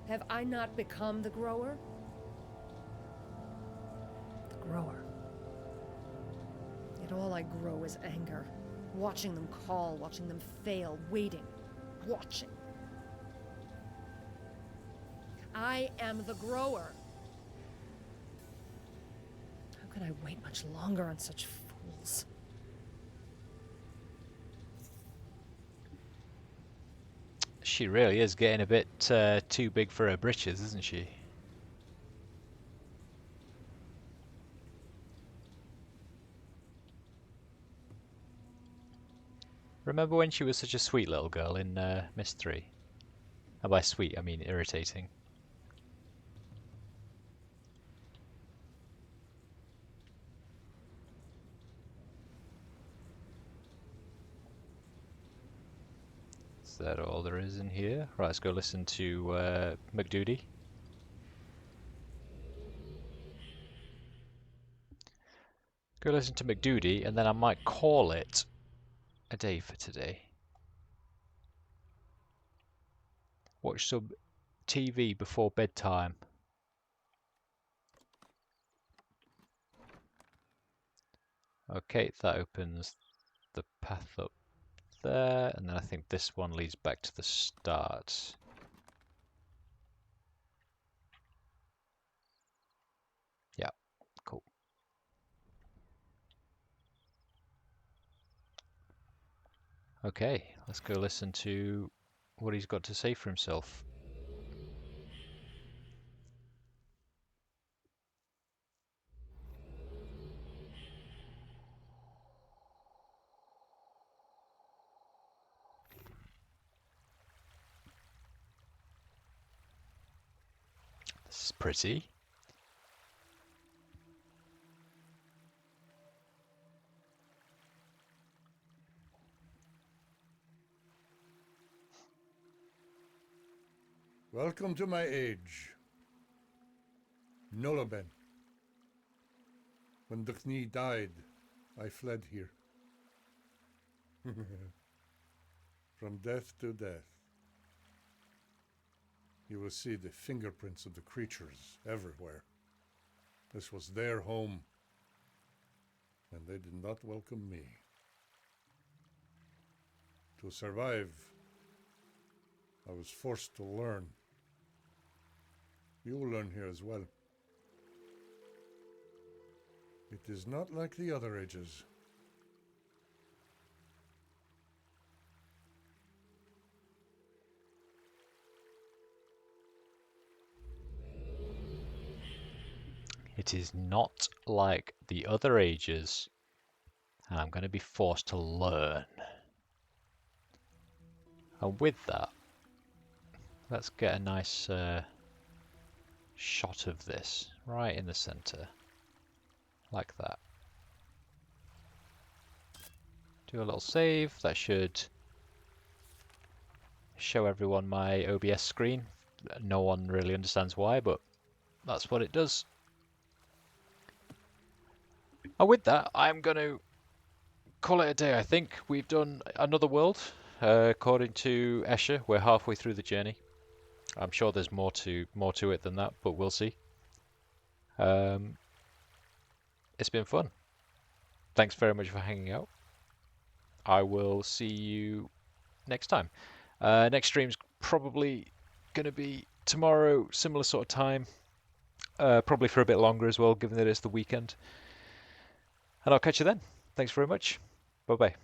Have I not become the grower? The grower. Yet all I grow is anger. Watching them call, watching them fail, waiting, watching. I am the grower. How could I wait much longer on such fools? She really is getting a bit too big for her britches, isn't she? Remember when she was such a sweet little girl in MYST 3? And by sweet, I mean irritating. Is that all there is in here? Right, let's go listen to McDoody. Go listen to McDoody, and then I might call it a day for today. Watch some TV before bedtime. Okay, that opens the path up there, and then I think this one leads back to the start. Yeah, cool. Okay, let's go listen to what he's got to say for himself. It's pretty. Welcome to my age. Noloben. When Dukhni died, I fled here. From death to death. You will see the fingerprints of the creatures everywhere. This was their home, and they did not welcome me. To survive, I was forced to learn. You will learn here as well. It is not like the other ages. It is not like the other ages, and I'm going to be forced to learn. And with that, let's get a nice shot of this right in the center, like that. Do a little save. That should show everyone my OBS screen. No one really understands why, but that's what it does. And with that, I'm going to call it a day. I think we've done another world. According to Esher, we're halfway through the journey. I'm sure there's more to it than that, but we'll see. It's been fun. Thanks very much for hanging out. I will see you next time. Next stream's probably going to be tomorrow, similar sort of time. Probably for a bit longer as well, given that it's the weekend. And I'll catch you then. Thanks very much. Bye-bye.